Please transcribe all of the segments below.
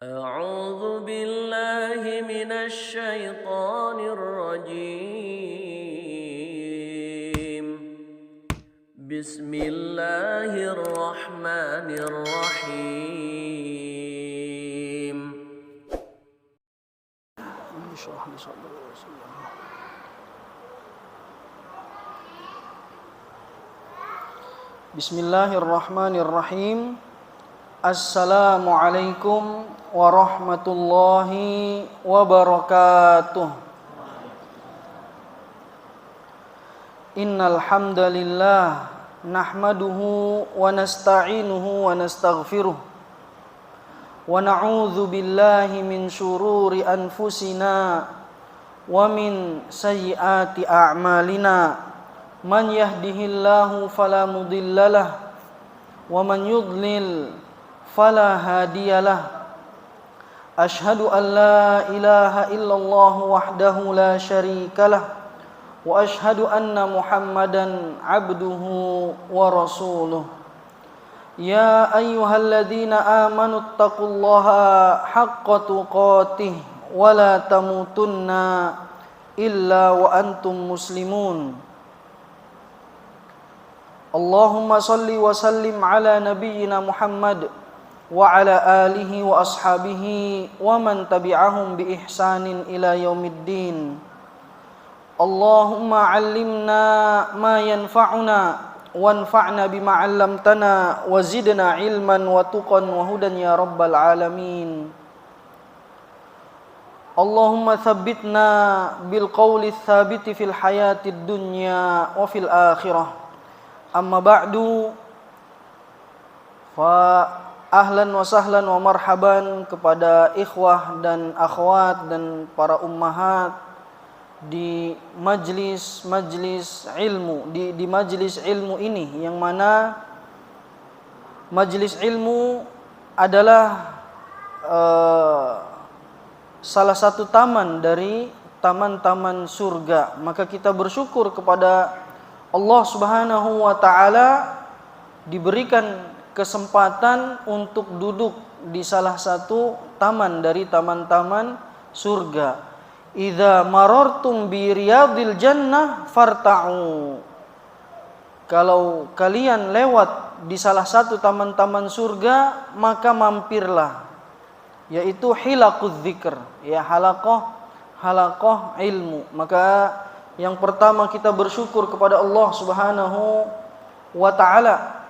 أعوذ بالله من الشيطان الرجيم. بسم الله الرحمن الرحيم. Bismillahirrahmanirrahim. Assalamualaikum warahmatullahi wabarakatuh. Innal hamdalillah nahmaduhu wa nasta'inuhu wa nastaghfiruh wa na'udzu billahi min shururi anfusina wa min sayyiati a'malina. Man yahdihillahu fala mudhillalah wa man yudlil fala hadiyalah. Ashhadu an la ilaha illallah wahdahu la syarikalah wa ashhadu anna Muhammadan abduhu wa rasuluh. Ya ayyuhalladzina amanu taqullaha haqqa tuqatih wa la tamutunna illa wa antum muslimun. Allahumma salli wa sallim ala nabiyyina Muhammad wa ala alihi wa ashabihi wa man tabi'ahum bi ihsanin ila yaumiddin. Allahumma 'allimna ma yanfa'una wanfa'na bima 'allamtana wa zidna ilman wa tuqan wa hudan ya rabbal alamin. Allahumma thabbitna bil qawli tsabiti fil hayatid dunya wa fil akhirah. Amma ba'du, fa ahlan wa sahlan wa marhaban kepada ikhwah dan akhwat dan para ummahat di majlis ilmu, di majlis ilmu ini, yang mana majlis ilmu adalah salah satu taman dari taman-taman surga. Maka kita bersyukur kepada Allah Subhanahu wa ta'ala diberikan kesempatan untuk duduk di salah satu taman dari taman-taman surga. Idza marartum bi riyadil jannah farta'u. Kalau kalian lewat di salah satu taman-taman surga, maka mampirlah, yaitu hilaquz dzikr, ya halaqah ilmu. Maka yang pertama kita bersyukur kepada Allah Subhanahu wa ta'ala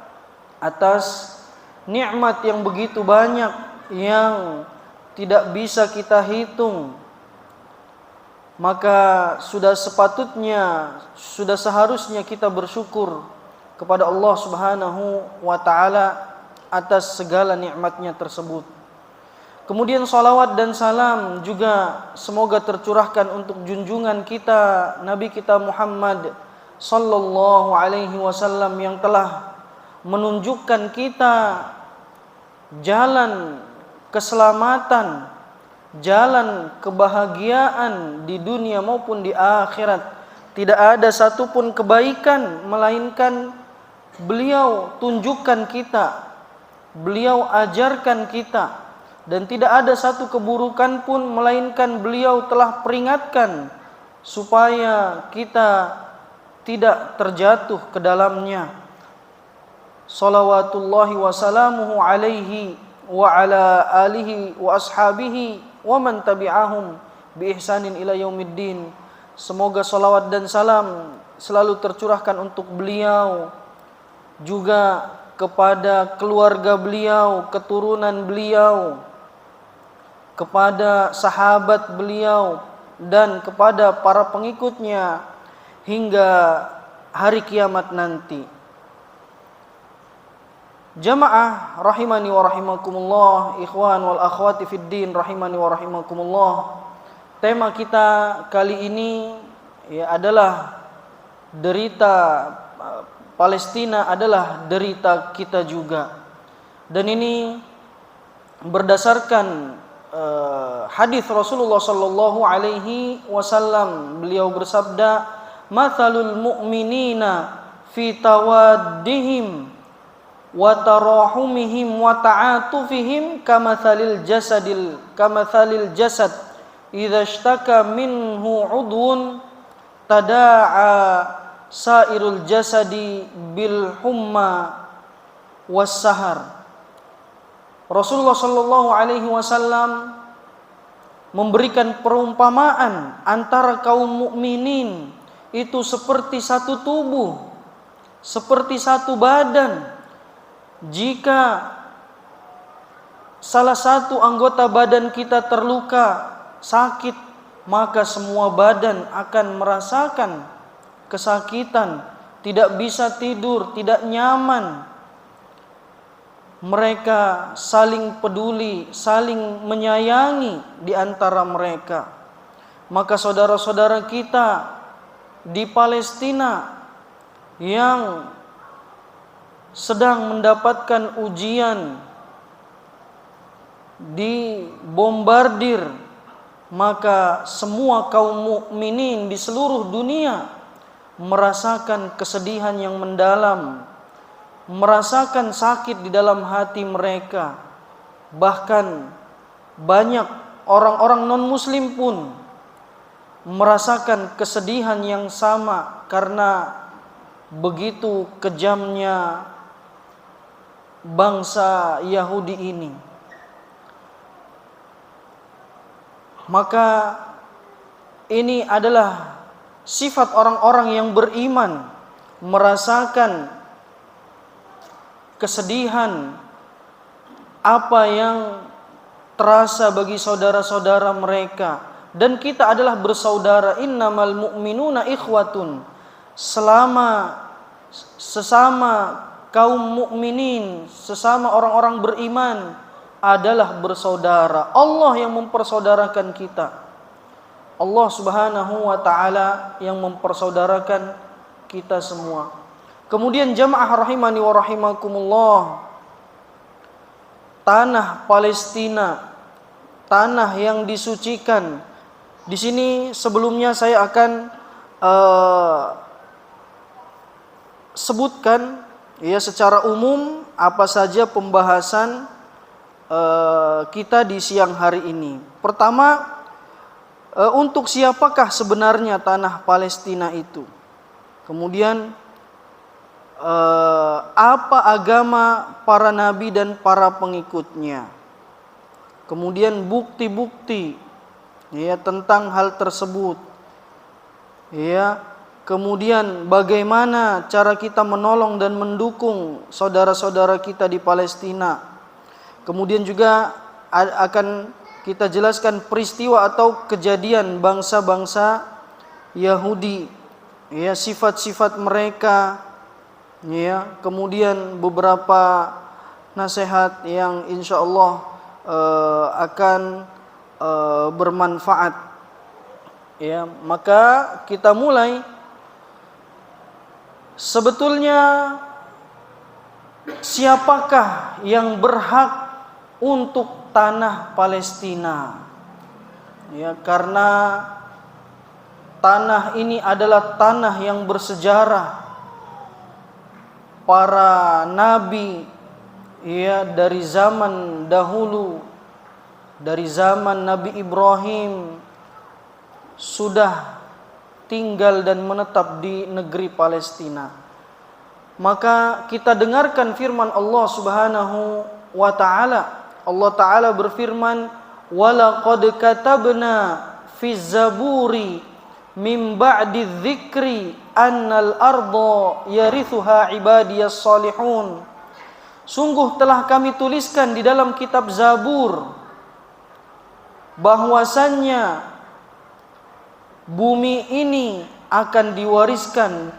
atas nikmat yang begitu banyak yang tidak bisa kita hitung. Maka sudah sepatutnya, sudah seharusnya kita bersyukur kepada Allah Subhanahu wa ta'ala atas segala nikmatnya tersebut. Kemudian salawat dan salam juga semoga tercurahkan untuk junjungan kita, Nabi kita Muhammad sallallahu alaihi wasallam, yang telah menunjukkan kita jalan keselamatan, jalan kebahagiaan di dunia maupun di akhirat. Tidak ada satupun kebaikan melainkan beliau tunjukkan kita, beliau ajarkan kita. Dan tidak ada satu keburukan pun melainkan beliau telah peringatkan supaya kita tidak terjatuh ke dalamnya. Salawatullahi wa salamuhu alaihi wa ala alihi wa ashabihi wa man tabi'ahum bi ihsanin ila yaumiddin. Semoga salawat dan salam selalu tercurahkan untuk beliau, juga kepada keluarga beliau, keturunan beliau, kepada sahabat beliau, dan kepada para pengikutnya hingga hari kiamat nanti. Jamaah rahimani wa rahimakumullah, ikhwan wal akhwati fid din rahimani wa rahimakumullah. Tema kita kali ini adalah derita Palestina adalah derita kita juga. Dan ini berdasarkan hadis Rasulullah sallallahu alaihi wasallam. Beliau bersabda, "Matsalul mu'minina fi tawaddihim wa tarahumihim wa ta'atufihim kamathalil jasad idza ishtaka minhu udwun tada'a sairul jasadi bil humma was sahar. Rasulullah sallallahu alaihi wasallam memberikan perumpamaan antara kaum mukminin itu seperti satu tubuh, seperti satu badan. Jika salah satu anggota badan kita terluka, sakit, maka semua badan akan merasakan kesakitan, tidak bisa tidur, tidak nyaman. Mereka saling peduli, saling menyayangi di antara mereka. Maka saudara-saudara kita di Palestina yang sedang mendapatkan ujian, dibombardir, maka semua kaum mukminin di seluruh dunia merasakan kesedihan yang mendalam, merasakan sakit di dalam hati mereka. Bahkan banyak orang-orang non-muslim pun merasakan kesedihan yang sama karena begitu kejamnya bangsa Yahudi ini. Maka ini adalah sifat orang-orang yang beriman, merasakan kesedihan apa yang terasa bagi saudara-saudara mereka. Dan kita adalah bersaudara, innamal mu'minuna ikhwatun. Sesama kaum mukminin, sesama orang-orang beriman adalah bersaudara. Allah yang mempersaudarakan kita. Allah Subhanahu wa taala yang mempersaudarakan kita semua. Kemudian jamaah rahimani wa rahimakumullah, tanah Palestina, tanah yang disucikan. Di sini sebelumnya saya akan sebutkan ya secara umum apa saja pembahasan kita di siang hari ini. Pertama, untuk siapakah sebenarnya tanah Palestina itu? Kemudian apa agama para nabi dan para pengikutnya? Kemudian bukti-bukti ya tentang hal tersebut. Ya, kemudian bagaimana cara kita menolong dan mendukung saudara-saudara kita di Palestina. Kemudian juga akan kita jelaskan peristiwa atau kejadian bangsa-bangsa Yahudi, ya, sifat-sifat mereka, ya, kemudian beberapa nasihat yang insya Allah akan bermanfaat. Ya, maka kita mulai. Sebetulnya siapakah yang berhak untuk tanah Palestina? Ya, karena tanah ini adalah tanah yang bersejarah. Para nabi ya dari zaman dahulu, dari zaman Nabi Ibrahim sudah tinggal dan menetap di negeri Palestina. Maka kita dengarkan firman Allah Subhanahu wa taala. Allah taala berfirman, "Walaqad katabna fi zaburi min ba'di dzikri annal arda yarithuha ibadiyas salihun." Sungguh telah kami tuliskan di dalam kitab Zabur bahwasannya bumi ini akan diwariskan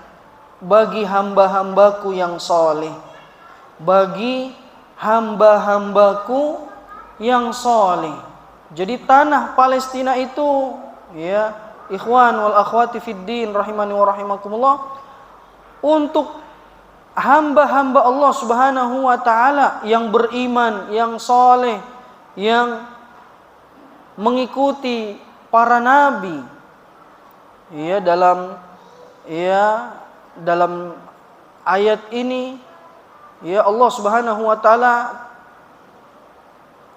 bagi hamba-hambaku yang soleh, bagi hamba-hambaku yang soleh. Jadi tanah Palestina itu, ya, ikhwan wal akhwati fid din rahimani wa rahimakumullah, untuk hamba-hamba Allah Subhanahu wa taala yang beriman, yang soleh, yang mengikuti para nabi. Ya, dalam ayat ini Ya, Allah Subhanahu wa taala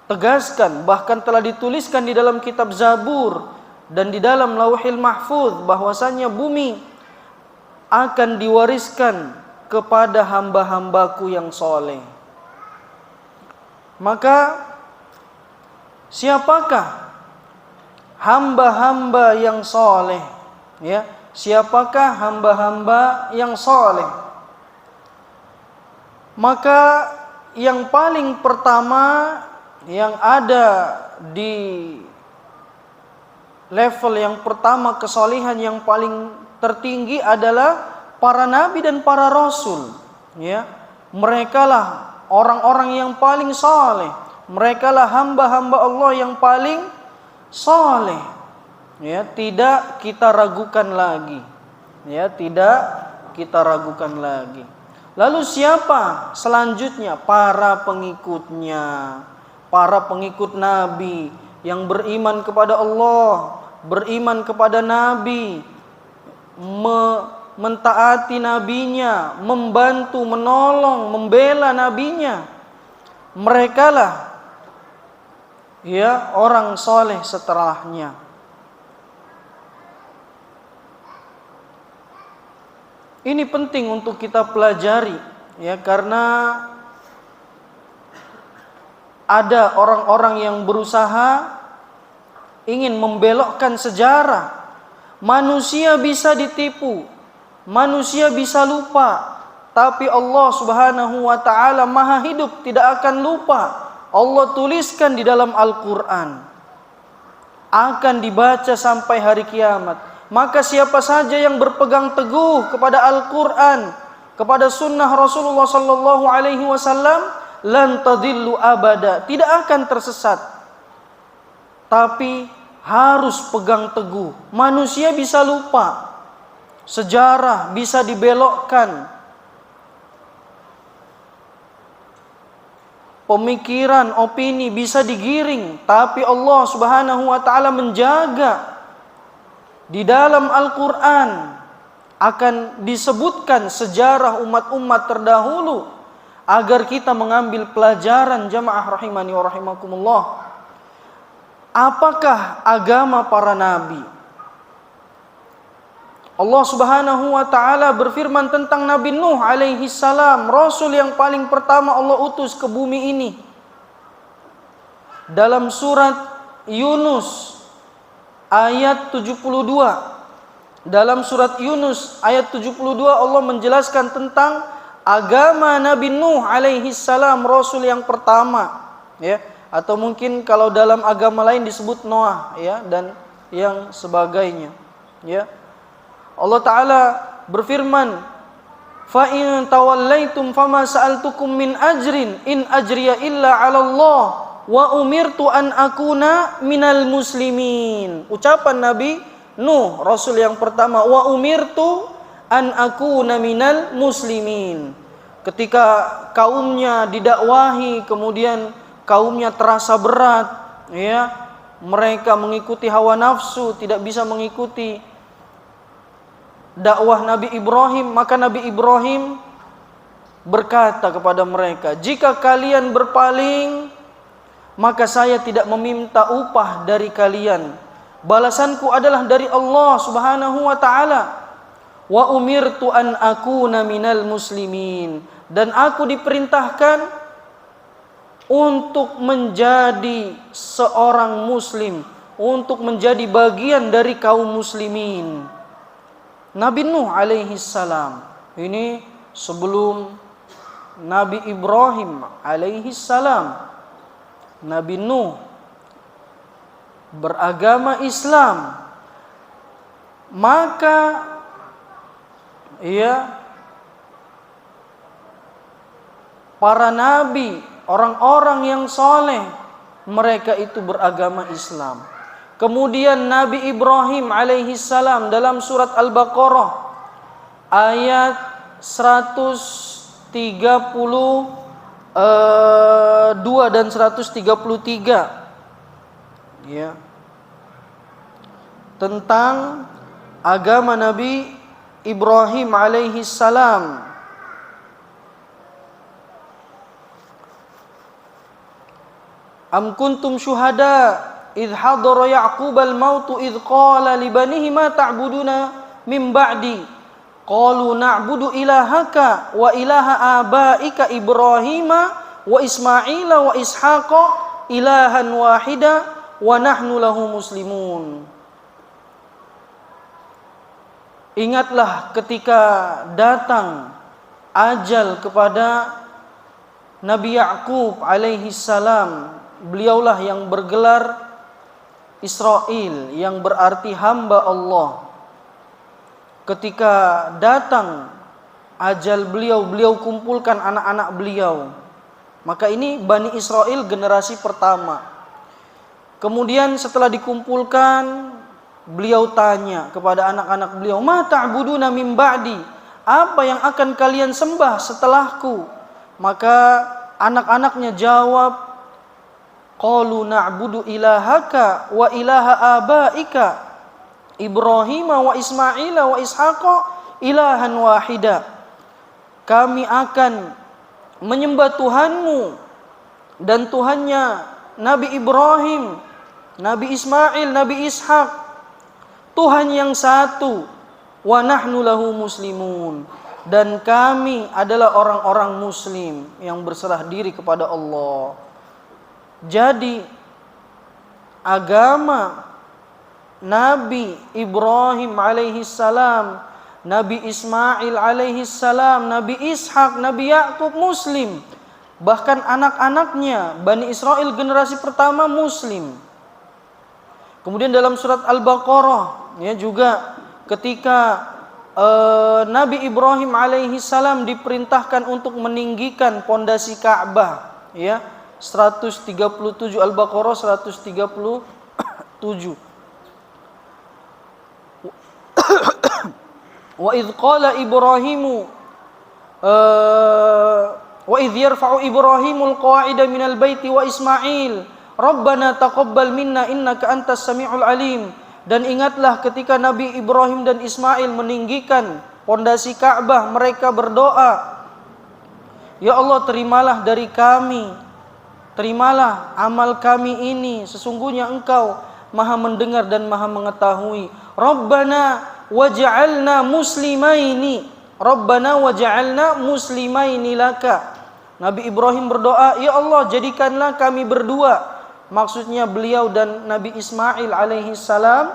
tegaskan, bahkan telah dituliskan di dalam kitab Zabur dan di dalam Lauhil Mahfuz bahwasanya bumi akan diwariskan kepada hamba-hambaku yang soleh. Maka siapakah hamba-hamba yang soleh? Ya, siapakah hamba-hamba yang soleh? Maka yang paling pertama yang ada di level yang pertama kesolehan yang paling tertinggi adalah para nabi dan para rasul. Ya, merekalah orang-orang yang paling soleh. Merekalah hamba-hamba Allah yang paling soleh. Ya, tidak kita ragukan lagi. Ya, tidak kita ragukan lagi. Lalu siapa selanjutnya? Para pengikutnya, para pengikut Nabi yang beriman kepada Allah, beriman kepada Nabi, mentaati nabinya, membantu, menolong, membela nabinya. Merekalah ya orang soleh setelahnya. Ini penting untuk kita pelajari, ya, karena ada orang-orang yang berusaha ingin membelokkan sejarah. Manusia bisa ditipu, manusia bisa lupa, tapi Allah Subhanahu wa taala Maha Hidup tidak akan lupa. Allah tuliskan di dalam Al-Qur'an, akan dibaca sampai hari kiamat. Maka siapa saja yang berpegang teguh kepada Al-Qur'an, kepada sunnah Rasulullah sallallahu alaihi wasallam, lan tadillu abada, tidak akan tersesat. Tapi harus pegang teguh. Manusia bisa lupa, sejarah bisa dibelokkan, pemikiran, opini bisa digiring, tapi Allah Subhanahu wa taala menjaga. Di dalam Al-Qur'an akan disebutkan sejarah umat-umat terdahulu agar kita mengambil pelajaran, jamaah rahimani wa rahimakumullah. Apakah agama para nabi? Allah Subhanahu wa taala berfirman tentang Nabi Nuh alaihi salam, rasul yang paling pertama Allah utus ke bumi ini. Dalam surat Yunus ayat 72. Dalam surat Yunus ayat 72 Allah menjelaskan tentang agama Nabi Nuh alaihi salam, rasul yang pertama, ya, atau mungkin kalau dalam agama lain disebut Noah, ya, dan yang sebagainya, ya. Allah taala berfirman, fa in tawallaitum fama sa'altukum min ajrin in ajriya illa 'ala Allah wa umirtu an akuna minal muslimin. Ucapan Nabi Nuh, rasul yang pertama, wa umirtu an akuna minal muslimin. Ketika kaumnya didakwahi, kemudian kaumnya terasa berat, ya, mereka mengikuti hawa nafsu, tidak bisa mengikuti dakwah Nabi Ibrahim, maka Nabi Ibrahim berkata kepada mereka, jika kalian berpaling, maka saya tidak meminta upah dari kalian. Balasanku adalah dari Allah Subhanahu wa taala. Wa umirtu an akuna minal muslimin, dan aku diperintahkan untuk menjadi seorang muslim, untuk menjadi bagian dari kaum muslimin. Nabi Nuh alaihi salam ini sebelum Nabi Ibrahim alaihi salam. Nabi Nuh beragama Islam, maka ya para nabi, orang-orang yang soleh, mereka itu beragama Islam. Kemudian Nabi Ibrahim alaihi salam dalam surat Al-Baqarah ayat 132 dan 133, ya, tentang agama Nabi Ibrahim alaihi salam. Am kuntum syuhada idh hadara Ya'qubal mautu idh qala li banihi ma ta'buduna min ba'di qalu na'budu ilahaka wa ilaha abaika Ibrahima wa Ismaila wa Ishaqa ilahan wahida wa nahnu lahu muslimun. Ingatlah ketika datang ajal kepada Nabi Ya'qub alaihi salam. Beliaulah yang bergelar Israel, yang berarti hamba Allah. Ketika datang ajal beliau, beliau kumpulkan anak-anak beliau. Maka ini Bani Israel generasi pertama. Kemudian setelah dikumpulkan, beliau tanya kepada anak-anak beliau, "Ma ta'buduna min ba'di?" Apa yang akan kalian sembah setelahku? Maka anak-anaknya jawab, "Qalu na'budu ilahaka wa ilaha abaika Ibrahim wa Ismaila wa Ishaqa ilahan wahida." Kami akan menyembah Tuhanmu dan Tuhannya Nabi Ibrahim, Nabi Ismail, Nabi Ishak, Tuhan yang satu, wa nahnu lahu muslimun, dan kami adalah orang-orang muslim yang berserah diri kepada Allah. Jadi agama Nabi Ibrahim alaihi salam, Nabi Ismail alaihi salam, Nabi Ishak, Nabi Ya'qub muslim. Bahkan anak-anaknya Bani Israel generasi pertama muslim. Kemudian dalam surat Al-Baqarah ya juga ketika Nabi Ibrahim alaihi salam diperintahkan untuk meninggikan pondasi Ka'bah ya, 137 Al-Baqarah 137. Wa idh qala Ibrahimu wa idh yarfa'u Ibrahimul qa'ida minal baiti wa Ismail Rabbana taqabbal minna innaka antas sami'ul alim. Dan ingatlah ketika Nabi Ibrahim dan Ismail meninggikan pondasi Ka'bah, mereka berdoa, "Ya Allah, terimalah dari kami, terimalah amal kami ini, sesungguhnya Engkau Maha mendengar dan Maha mengetahui." Rabbana waj'alna muslimaini, Rabbana waj'alna muslimaini laka. Nabi Ibrahim berdoa, "Ya Allah, jadikanlah kami berdua," maksudnya beliau dan Nabi Ismail alaihi salam,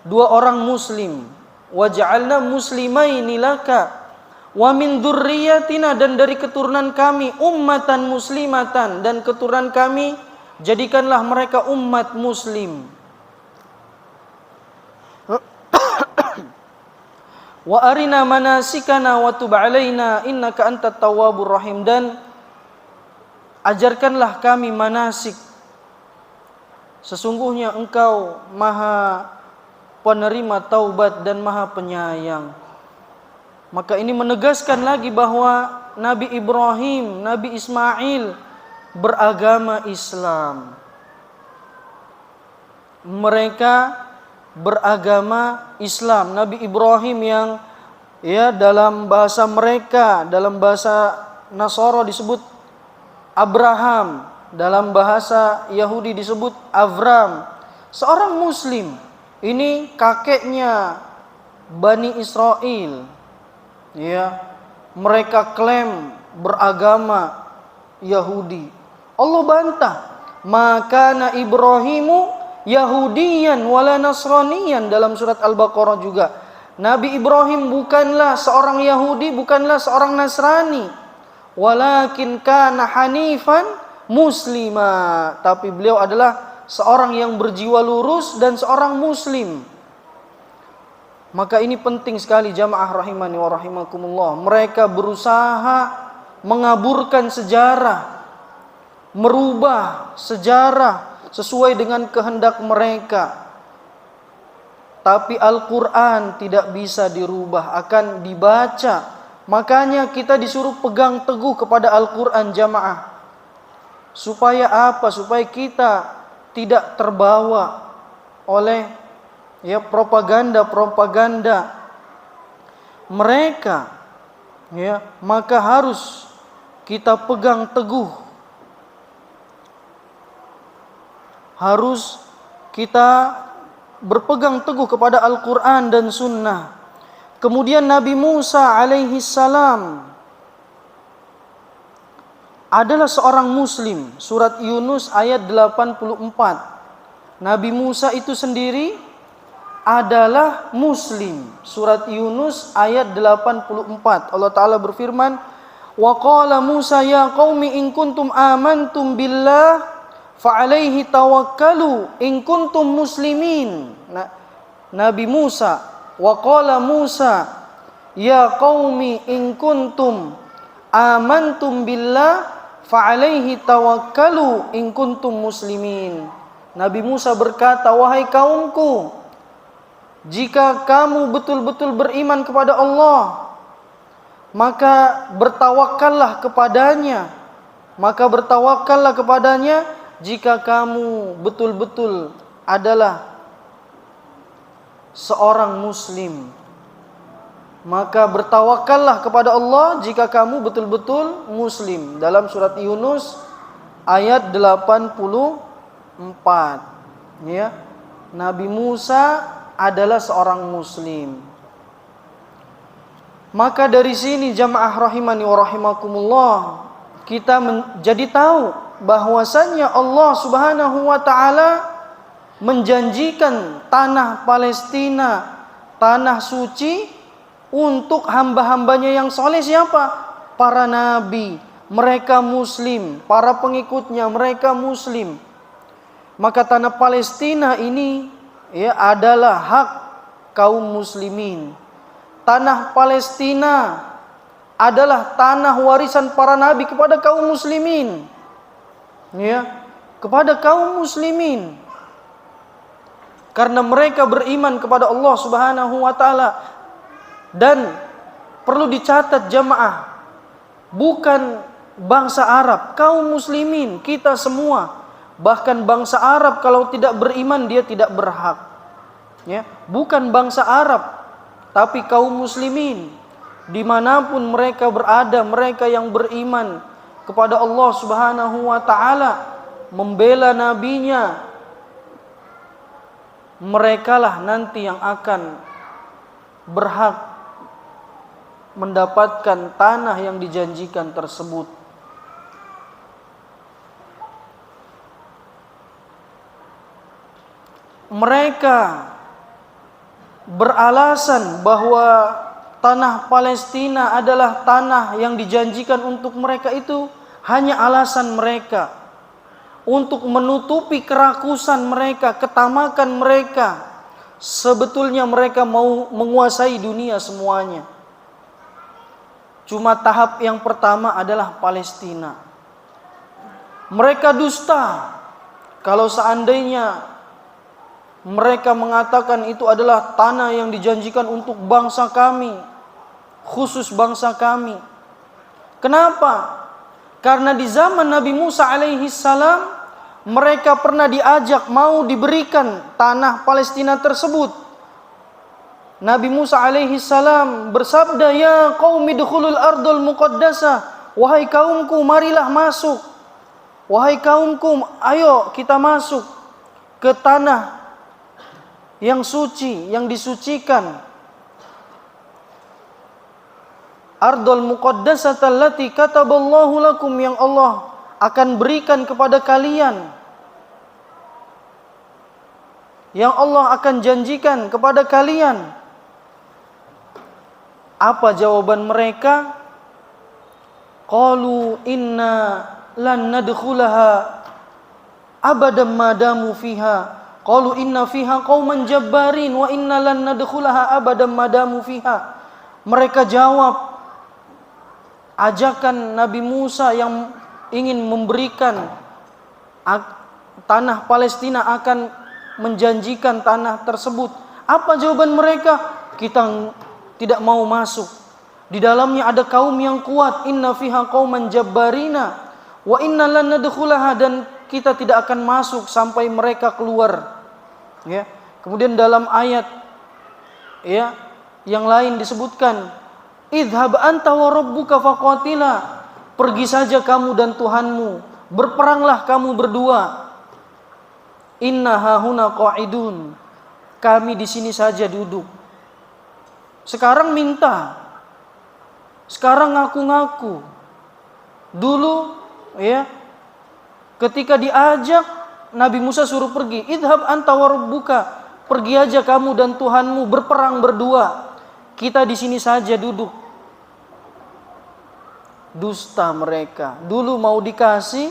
dua orang muslim. Waj'alna muslimaini laka wa min dzurriyyatina, dan dari keturunan kami ummatan muslimatan, dan keturunan kami jadikanlah mereka umat muslim. Wa arina manasikana wa tub alaina innaka antat tawwabur rahim, dan ajarkanlah kami manasik, sesungguhnya Engkau Maha penerima taubat dan Maha penyayang. Maka ini menegaskan lagi bahwa Nabi Ibrahim, Nabi Ismail beragama Islam. Mereka beragama Islam. Nabi Ibrahim yang ya dalam bahasa mereka, dalam bahasa Nasara disebut Abraham, dalam bahasa Yahudi disebut Avram, seorang muslim. Ini kakeknya Bani Israel. Ya, mereka klaim beragama Yahudi. Allah bantah, "Maka Ibrahimu Yahudiyan wala Nasraniyan," dalam surat Al-Baqarah juga. Nabi Ibrahim bukanlah seorang Yahudi, bukanlah seorang Nasrani. Walakin kana hanifan muslima, tapi beliau adalah seorang yang berjiwa lurus dan seorang muslim. Maka ini penting sekali jamaah rahimani wa rahimakumullah. Mereka berusaha mengaburkan sejarah, merubah sejarah sesuai dengan kehendak mereka. Tapi Al-Quran tidak bisa dirubah, akan dibaca. Makanya kita disuruh pegang teguh kepada Al-Quran jamaah. Supaya apa? Supaya kita tidak terbawa oleh ya propaganda-propaganda mereka. Ya, maka harus kita pegang teguh harus kita berpegang teguh kepada Al-Quran dan Sunnah. Kemudian Nabi Musa alaihi salam adalah seorang muslim. Surat Yunus ayat 84. Nabi Musa itu sendiri adalah muslim. Surat Yunus ayat 84. Allah Ta'ala berfirman, wa qala Musa ya qaumi in kuntum amantum billah fa'alaihi tawakkalu in kuntum muslimin. Nabi Musa, wa qala Musa ya qaumi in kuntum amantum billah fa'alaihi tawakkalu in kuntum muslimin. Nabi Musa berkata, wahai kaumku, jika kamu betul-betul beriman kepada Allah, maka bertawakallah kepadanya. Maka bertawakallah kepadanya jika kamu betul-betul adalah seorang muslim. Maka bertawakallah kepada Allah jika kamu betul-betul muslim. Dalam surat Yunus ayat 84. Ya. Nabi Musa adalah seorang muslim. Maka dari sini jamaah rahimani wa rahimakumullah, kita jadi tahu bahwasannya Allah Subhanahu wa taala menjanjikan tanah Palestina, tanah suci untuk hamba-hambanya yang soleh. Siapa? Para nabi, mereka muslim, para pengikutnya mereka muslim. Maka tanah Palestina ini adalah hak kaum muslimin. Tanah Palestina adalah tanah warisan para nabi kepada kaum muslimin. Kepada kaum muslimin. Karena mereka beriman kepada Allah Subhanahu wa taala. Dan perlu dicatat jamaah, bukan bangsa Arab, kaum muslimin, kita semua. Bahkan bangsa Arab kalau tidak beriman dia tidak berhak. Bukan bangsa Arab, tapi kaum muslimin, dimanapun mereka berada, mereka yang beriman kepada Allah Subhanahu wa taala, membela nabinya, merekalah nanti yang akan berhak mendapatkan tanah yang dijanjikan tersebut. Mereka beralasan bahwa tanah Palestina adalah tanah yang dijanjikan untuk mereka, itu hanya alasan mereka untuk menutupi kerakusan mereka, ketamakan mereka. Sebetulnya mereka mau menguasai dunia semuanya. Cuma tahap yang pertama adalah Palestina. Mereka dusta kalau seandainya mereka mengatakan itu adalah tanah yang dijanjikan untuk bangsa kami, khusus bangsa kami. Kenapa? Karena di zaman Nabi Musa alaihi salam, mereka pernah diajak mau diberikan tanah Palestina tersebut. Nabi Musa alaihi salam bersabda, ya qaumi dukhulul ardul muqaddasah, wahai kaumku marilah masuk. Wahai kaumku, ayo kita masuk ke tanah yang suci, yang disucikan. Ardul muqaddasata allati kataballahu lakum, yang Allah akan berikan kepada kalian, yang Allah akan janjikan kepada kalian. Apa jawaban mereka? Qalu inna lan nadkhulaha abadan madamu fiha. Qalu inna fiha qauman jabbarin wa inna lan nadkhulaha abadan madamu fiha. Mereka jawab ajakan Nabi Musa yang ingin memberikan tanah Palestina, akan menjanjikan tanah tersebut. Apa jawaban mereka? Kita tidak mau masuk. Di dalamnya ada kaum yang kuat. Inna fiha qauman jabbarina wa inna lan nadkhulaha, dan kita tidak akan masuk sampai mereka keluar. Kemudian dalam ayat yang lain disebutkan, idhab anta wa rabbuka faqatila, pergi saja kamu dan Tuhanmu, berperanglah kamu berdua. Inna hahuna qa'idun. Kami di sini saja duduk. Sekarang minta. Sekarang ngaku-ngaku. Dulu ya, ketika diajak Nabi Musa suruh pergi, idhab anta wa rabbuka, pergi aja kamu dan Tuhanmu berperang berdua. Kita di sini saja duduk. Dusta mereka. Dulu mau dikasih,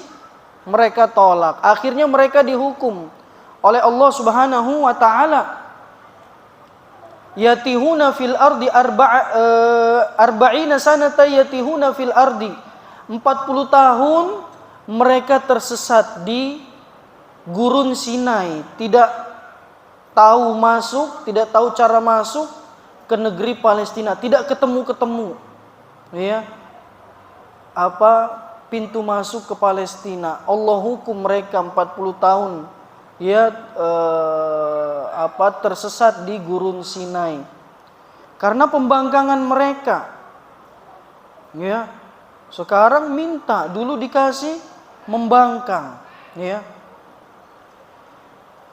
mereka tolak. Akhirnya mereka dihukum oleh Allah Subhanahu wa taala. Yatihuna fil ardi arba'ina sanata yatihuna fil ardi. 40 tahun mereka tersesat di gurun Sinai, tidak tahu masuk, tidak tahu cara masuk ke negeri Palestina, tidak ketemu-ketemu ya pintu masuk ke Palestina. Allah hukum mereka 40 tahun ya tersesat di gurun Sinai karena pembangkangan mereka. Ya. Sekarang minta, dulu dikasih, membangkang, ya.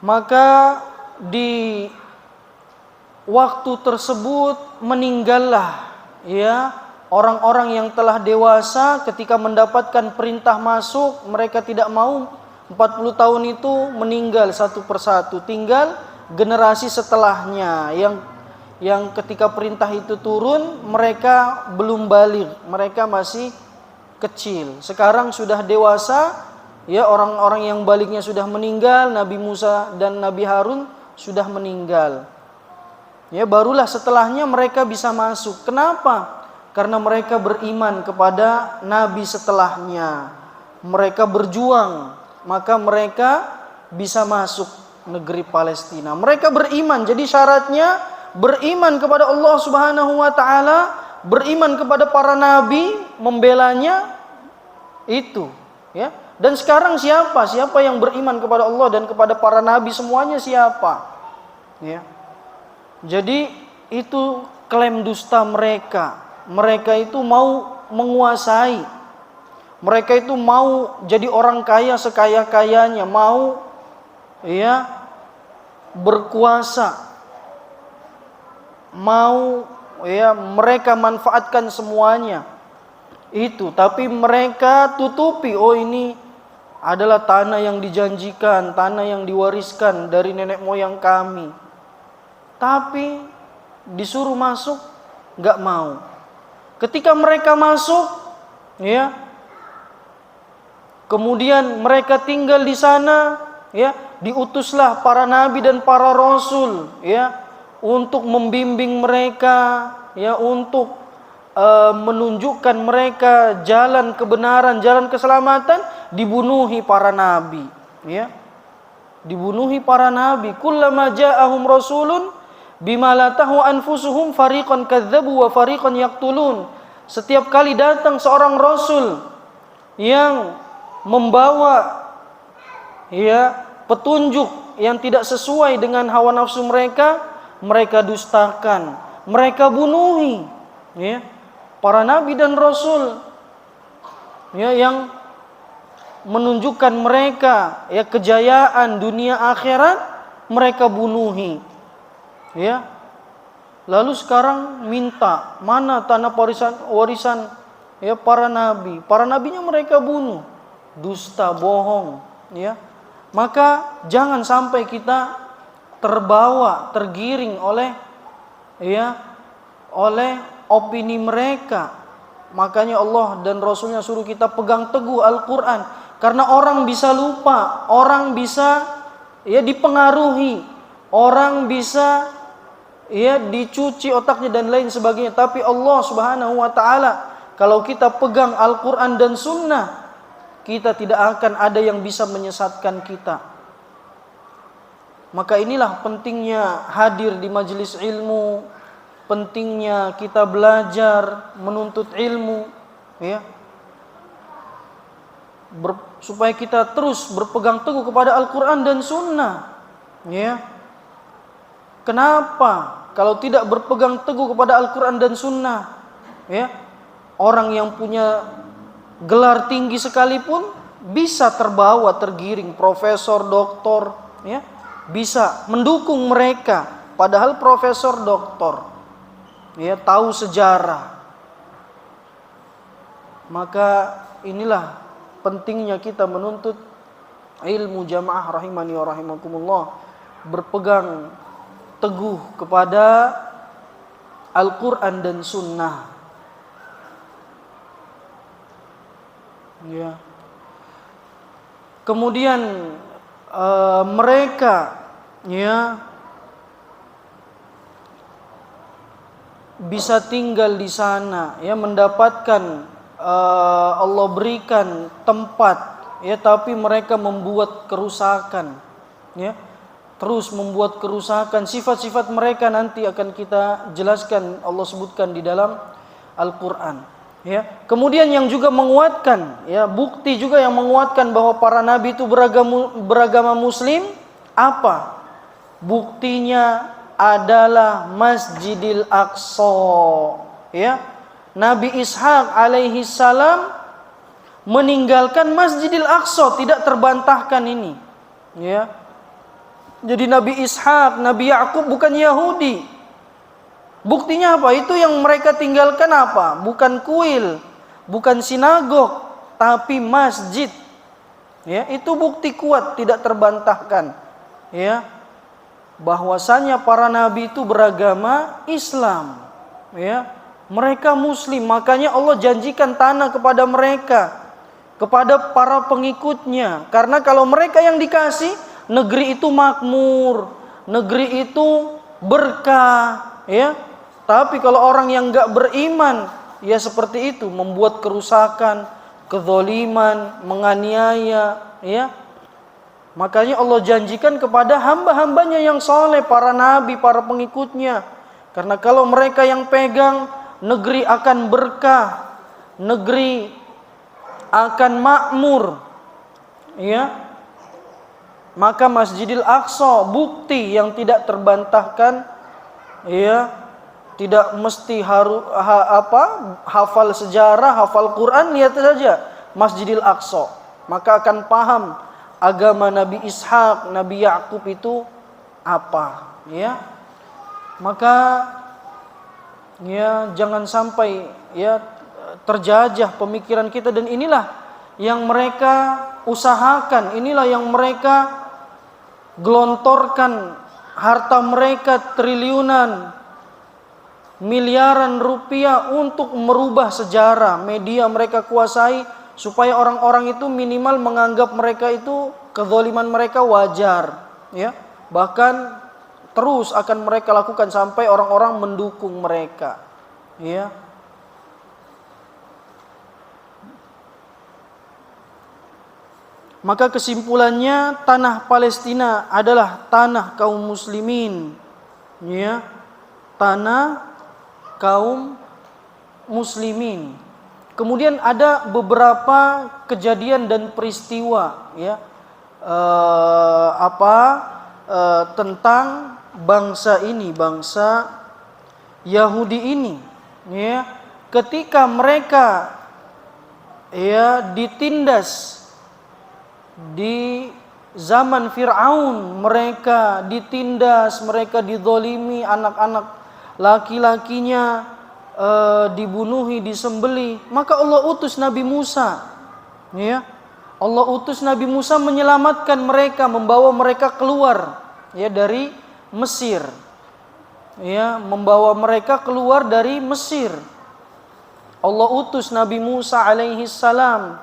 Maka di waktu tersebut meninggallah ya orang-orang yang telah dewasa. Ketika mendapatkan perintah masuk, mereka tidak mau. 40 tahun itu meninggal satu persatu. Tinggal generasi setelahnya yang ketika perintah itu turun mereka belum baligh, mereka masih kecil. Sekarang sudah dewasa, ya orang-orang yang balighnya sudah meninggal, Nabi Musa dan Nabi Harun sudah meninggal. Ya barulah setelahnya mereka bisa masuk. Kenapa? Karena mereka beriman kepada nabi setelahnya. Mereka berjuang, maka mereka bisa masuk negeri Palestina. Mereka beriman, jadi syaratnya beriman kepada Allah Subhanahu wa taala, beriman kepada para nabi, membelanya itu, ya. Dan sekarang siapa yang beriman kepada Allah dan kepada para nabi semuanya siapa? Ya. Jadi itu klaim dusta mereka. Mereka itu mau menguasai. Mereka itu mau jadi orang kaya sekaya-kayanya, mau ya berkuasa, mau ya mereka manfaatkan semuanya itu, tapi mereka tutupi, oh ini adalah tanah yang dijanjikan, tanah yang diwariskan dari nenek moyang kami. Tapi disuruh masuk nggak mau. Ketika mereka masuk, ya, kemudian mereka tinggal di sana, ya, diutuslah para nabi dan para rasul, ya, untuk membimbing mereka, ya, untuk menunjukkan mereka jalan kebenaran, jalan keselamatan. Dibunuhi para nabi, ya, dibunuhi para nabi. Kullama ja'ahum rasulun bima la tahwa anfusuhum fariqan kadzdzabu wa fariqan yaqtulun. Setiap kali datang seorang rasul yang membawa ya petunjuk yang tidak sesuai dengan hawa nafsu mereka, mereka dustakan, mereka bunuhi ya para nabi dan rasul ya yang menunjukkan mereka ya kejayaan dunia akhirat, mereka bunuhi. Ya. Lalu sekarang minta mana tanah warisan ya para nabi. Para nabinya mereka bunuh. Dusta, bohong, ya. Maka jangan sampai kita terbawa, tergiring oleh opini mereka. Makanya Allah dan Rasulnya suruh kita pegang teguh Al-Quran. Karena orang bisa lupa, orang bisa ya dipengaruhi, orang bisa ya dicuci otaknya dan lain sebagainya. Tapi Allah Subhanahu wa taala, kalau kita pegang Al-Quran dan Sunnah, kita tidak akan ada yang bisa menyesatkan kita. Maka inilah pentingnya hadir di majelis ilmu, pentingnya kita belajar, menuntut ilmu, ya. Supaya kita terus berpegang teguh kepada Al-Quran dan Sunnah, ya. Kenapa? Kalau tidak berpegang teguh kepada Al-Quran dan Sunnah, ya, orang yang punya gelar tinggi sekalipun bisa terbawa, tergiring, profesor, doktor, ya, bisa mendukung mereka, padahal profesor doktor, ya, tahu sejarah. Maka inilah pentingnya kita menuntut ilmu jamaah rahimani wa rahimakumullah, berpegang teguh kepada Al-Quran dan Sunnah. Ya. Kemudian mereka, ya, bisa tinggal di sana, ya, mendapatkan Allah berikan tempat, ya, tapi mereka membuat kerusakan, ya, terus membuat kerusakan. Sifat-sifat mereka nanti akan kita jelaskan, Allah sebutkan di dalam Al-Quran, ya. Kemudian yang juga menguatkan, ya, bukti juga yang menguatkan bahwa para nabi itu beragama Muslim, apa? Buktinya adalah Masjidil Aqsa, ya. Nabi Ishak alaihi salam meninggalkan Masjidil Aqsa, tidak terbantahkan ini, ya. Jadi Nabi Ishak, Nabi Yakub bukan Yahudi. Buktinya apa? Itu yang mereka tinggalkan apa? Bukan kuil, bukan sinagog, tapi masjid. Ya, itu bukti kuat, tidak terbantahkan. Ya, bahwasanya para nabi itu beragama Islam. Ya, mereka Muslim, makanya Allah janjikan tanah kepada mereka, kepada para pengikutnya. Karena kalau mereka yang dikasih, negeri itu makmur, negeri itu berkah, ya. Tapi kalau orang yang enggak beriman, ya seperti itu, membuat kerusakan, kezaliman, menganiaya, ya. Makanya Allah janjikan kepada hamba-hambanya yang soleh, para nabi, para pengikutnya. Karena kalau mereka yang pegang, negeri akan berkah, negeri akan makmur, ya. Maka Masjidil Aqsa bukti yang tidak terbantahkan, ya. Tidak mesti hafal sejarah, hafal Quran, lihat saja Masjidil Aqsa, maka akan paham agama Nabi Ishak, Nabi Yakub itu apa, ya. Maka, ya, jangan sampai, ya, terjajah pemikiran kita, dan inilah yang mereka usahakan, inilah yang mereka gelontorkan harta mereka triliunan, miliaran rupiah untuk merubah sejarah. Media mereka kuasai supaya orang-orang itu minimal menganggap mereka itu, kezaliman mereka wajar, ya. Bahkan terus akan mereka lakukan sampai orang-orang mendukung mereka, ya. Maka kesimpulannya, tanah Palestina adalah tanah kaum muslimin, ya. Tanah kaum muslimin. Kemudian ada beberapa kejadian dan peristiwa, ya, tentang bangsa ini, bangsa Yahudi ini, ya, ketika mereka, ya, ditindas di zaman Fir'aun, mereka ditindas, mereka dizalimi, anak-anak laki-lakinya dibunuhi, disembelih. Maka Allah utus Nabi Musa, ya. Allah utus Nabi Musa menyelamatkan mereka, membawa mereka keluar, ya, dari Mesir, ya, membawa mereka keluar dari Mesir. Allah utus Nabi Musa alaihi salam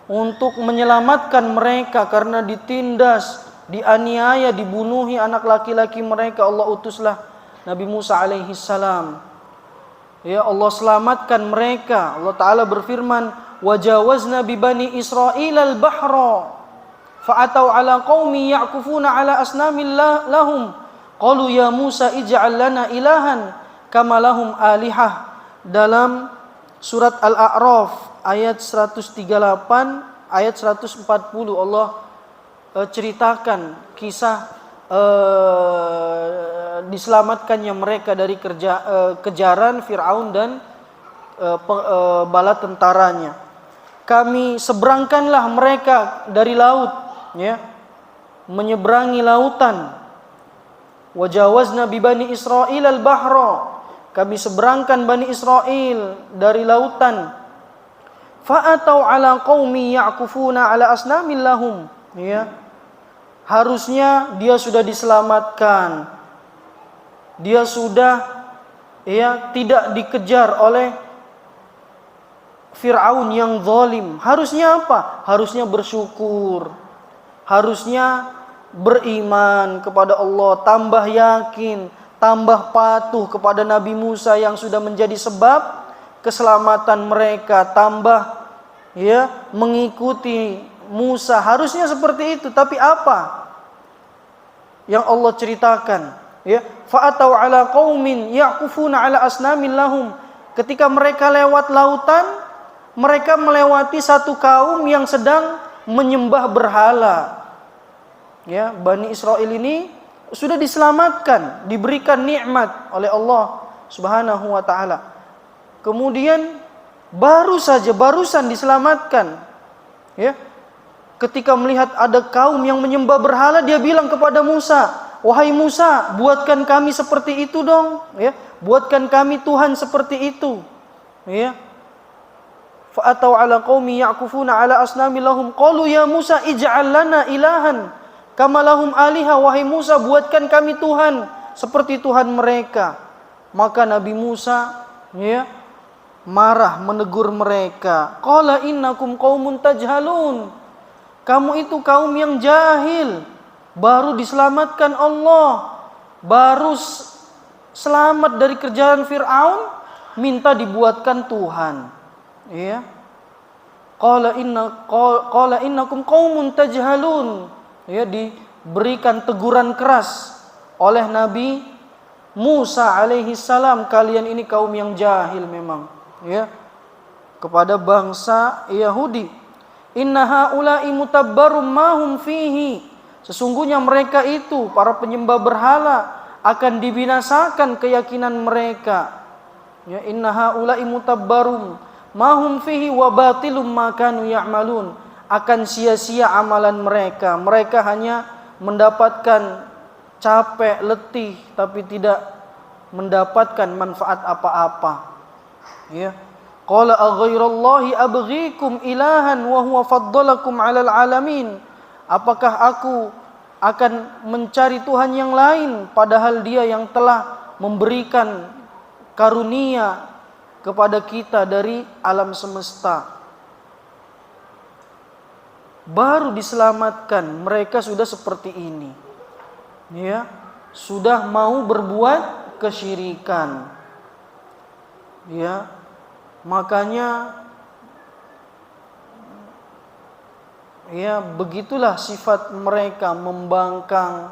untuk menyelamatkan mereka karena ditindas, dianiaya, dibunuhi anak laki-laki mereka. Allah utuslah Nabi Musa alaihi salam. Ya, Allah selamatkan mereka. Allah Ta'ala berfirman, "Wajawazna bi bani Israil al-bahra fa'atau ala qaumi ya'kufuna ala asnamin lahum qalu ya Musa ij'al lana ilahan kama lahum alihah." Dalam surat Al-A'raf ayat 138, ayat 140 Allah ceritakan kisah diselamatkannya mereka dari kejaran Fir'aun dan bala tentaranya. Kami seberangkanlah mereka dari laut, ya. menyeberangi lautan. Wajawazna bi Bani Israil al-bahra, kami seberangkan Bani Israel dari lautan. Fa'atau ala qaumi ya'kufuna ala asnamin lahum, ya. Harusnya dia sudah diselamatkan. Dia sudah tidak dikejar oleh Fir'aun yang zalim. Harusnya apa? Harusnya bersyukur. Harusnya beriman kepada Allah, tambah yakin, tambah patuh kepada Nabi Musa yang sudah menjadi sebab keselamatan mereka, tambah mengikuti Musa. Harusnya seperti itu, tapi apa yang Allah ceritakan? Fa'atau ala qaumin ya'kufuna ala asnamin lahum. Ketika mereka lewat lautan, mereka melewati satu kaum yang sedang menyembah berhala. Bani Israel ini sudah diselamatkan, diberikan nikmat oleh Allah Subhanahu wa taala. Kemudian barusan diselamatkan. Ketika melihat ada kaum yang menyembah berhala, dia bilang kepada Musa, "Wahai Musa, buatkan kami seperti itu dong, buatkan kami Tuhan seperti itu." Fa'atau ala qaumi ya'kufuna ala asnami lahum qalu ya Musa ij'al lana ilahan kama lahum aliha. Wahai Musa, buatkan kami Tuhan seperti Tuhan mereka. Maka Nabi Musa marah menegur mereka. Qala innakum qaumun tajhalun. Kamu itu kaum yang jahil. Baru diselamatkan Allah, baru selamat dari kerjaan Fir'aun, minta dibuatkan Tuhan. Qala innakum qaumun tajhalun. Diberikan teguran keras oleh Nabi Musa alaihi salam, kalian ini kaum yang jahil memang, kepada bangsa Yahudi. Inna haula'i mutabbarum ma hum fihi. Sesungguhnya mereka itu, para penyembah berhala, akan dibinasakan keyakinan mereka. Inna haula'i mutabbarum ma hum fihi wa batilum ma kanu ya'malun. Akan sia-sia amalan mereka. Mereka hanya mendapatkan capek, letih, tapi tidak mendapatkan manfaat apa-apa. Qala aghairallahi abghikum ilahan wa huwa faddalakum 'alal 'alamin. Apakah aku akan mencari Tuhan yang lain padahal Dia yang telah memberikan karunia kepada kita dari alam semesta. Baru diselamatkan, mereka sudah seperti ini. Sudah mau berbuat kesyirikan. Makanya begitulah sifat mereka, membangkang,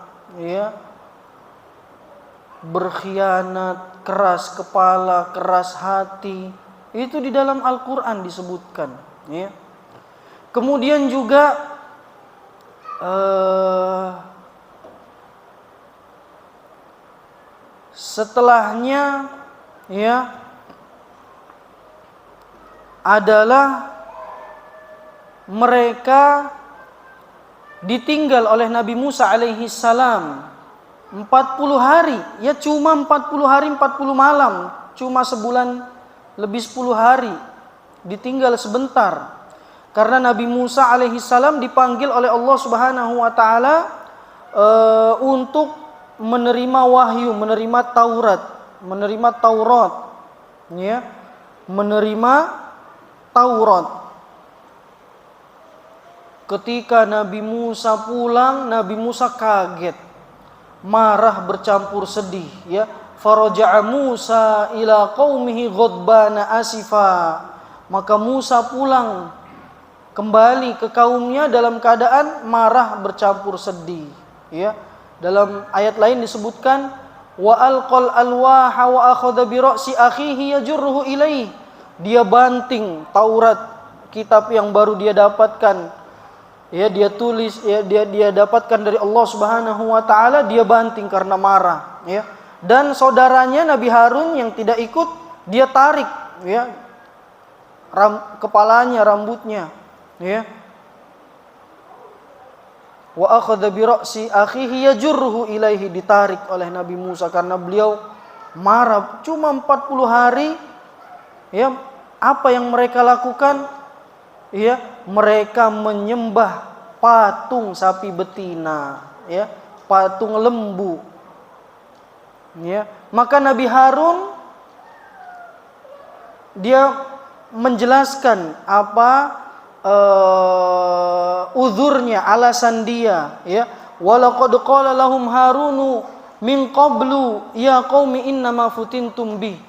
berkhianat, keras kepala, keras hati. Itu di dalam Al-Quran disebutkan. Kemudian juga setelahnya adalah mereka ditinggal oleh Nabi Musa alaihi salam 40 hari. Cuma 40 hari 40 malam, cuma sebulan lebih 10 hari, ditinggal sebentar. Karena Nabi Musa alaihi salam dipanggil oleh Allah Subhanahu wa taala untuk menerima wahyu, menerima Taurat, menerima Taurat. Ketika Nabi Musa pulang, Nabi Musa kaget, marah bercampur sedih. Faraja'a Musa ila qaumihi ghadbana asifa. Maka Musa pulang kembali ke kaumnya dalam keadaan marah bercampur sedih. Dalam ayat lain disebutkan wa alqal alwaha wa akhadha bi ra'si akhihi yajurruhu ilaihi. Dia banting Taurat, kitab yang baru dia dapatkan. Dia tulis, dia dapatkan dari Allah Subhanahu wa taala, dia banting karena marah, Dan saudaranya Nabi Harun yang tidak ikut, dia tarik, kepalanya, rambutnya, wa akhadha bi ra'si akhihi yajurruhu ilaihi, ditarik oleh Nabi Musa karena beliau marah. Cuma 40 hari, ya, apa yang mereka lakukan? Ya, mereka menyembah patung sapi betina, ya, patung lembu. Ya, maka Nabi Harun dia menjelaskan apa uzurnya, alasan dia, ya. Walaqad qala lahum Harunu min qablu ya qaumi innama futintum bih.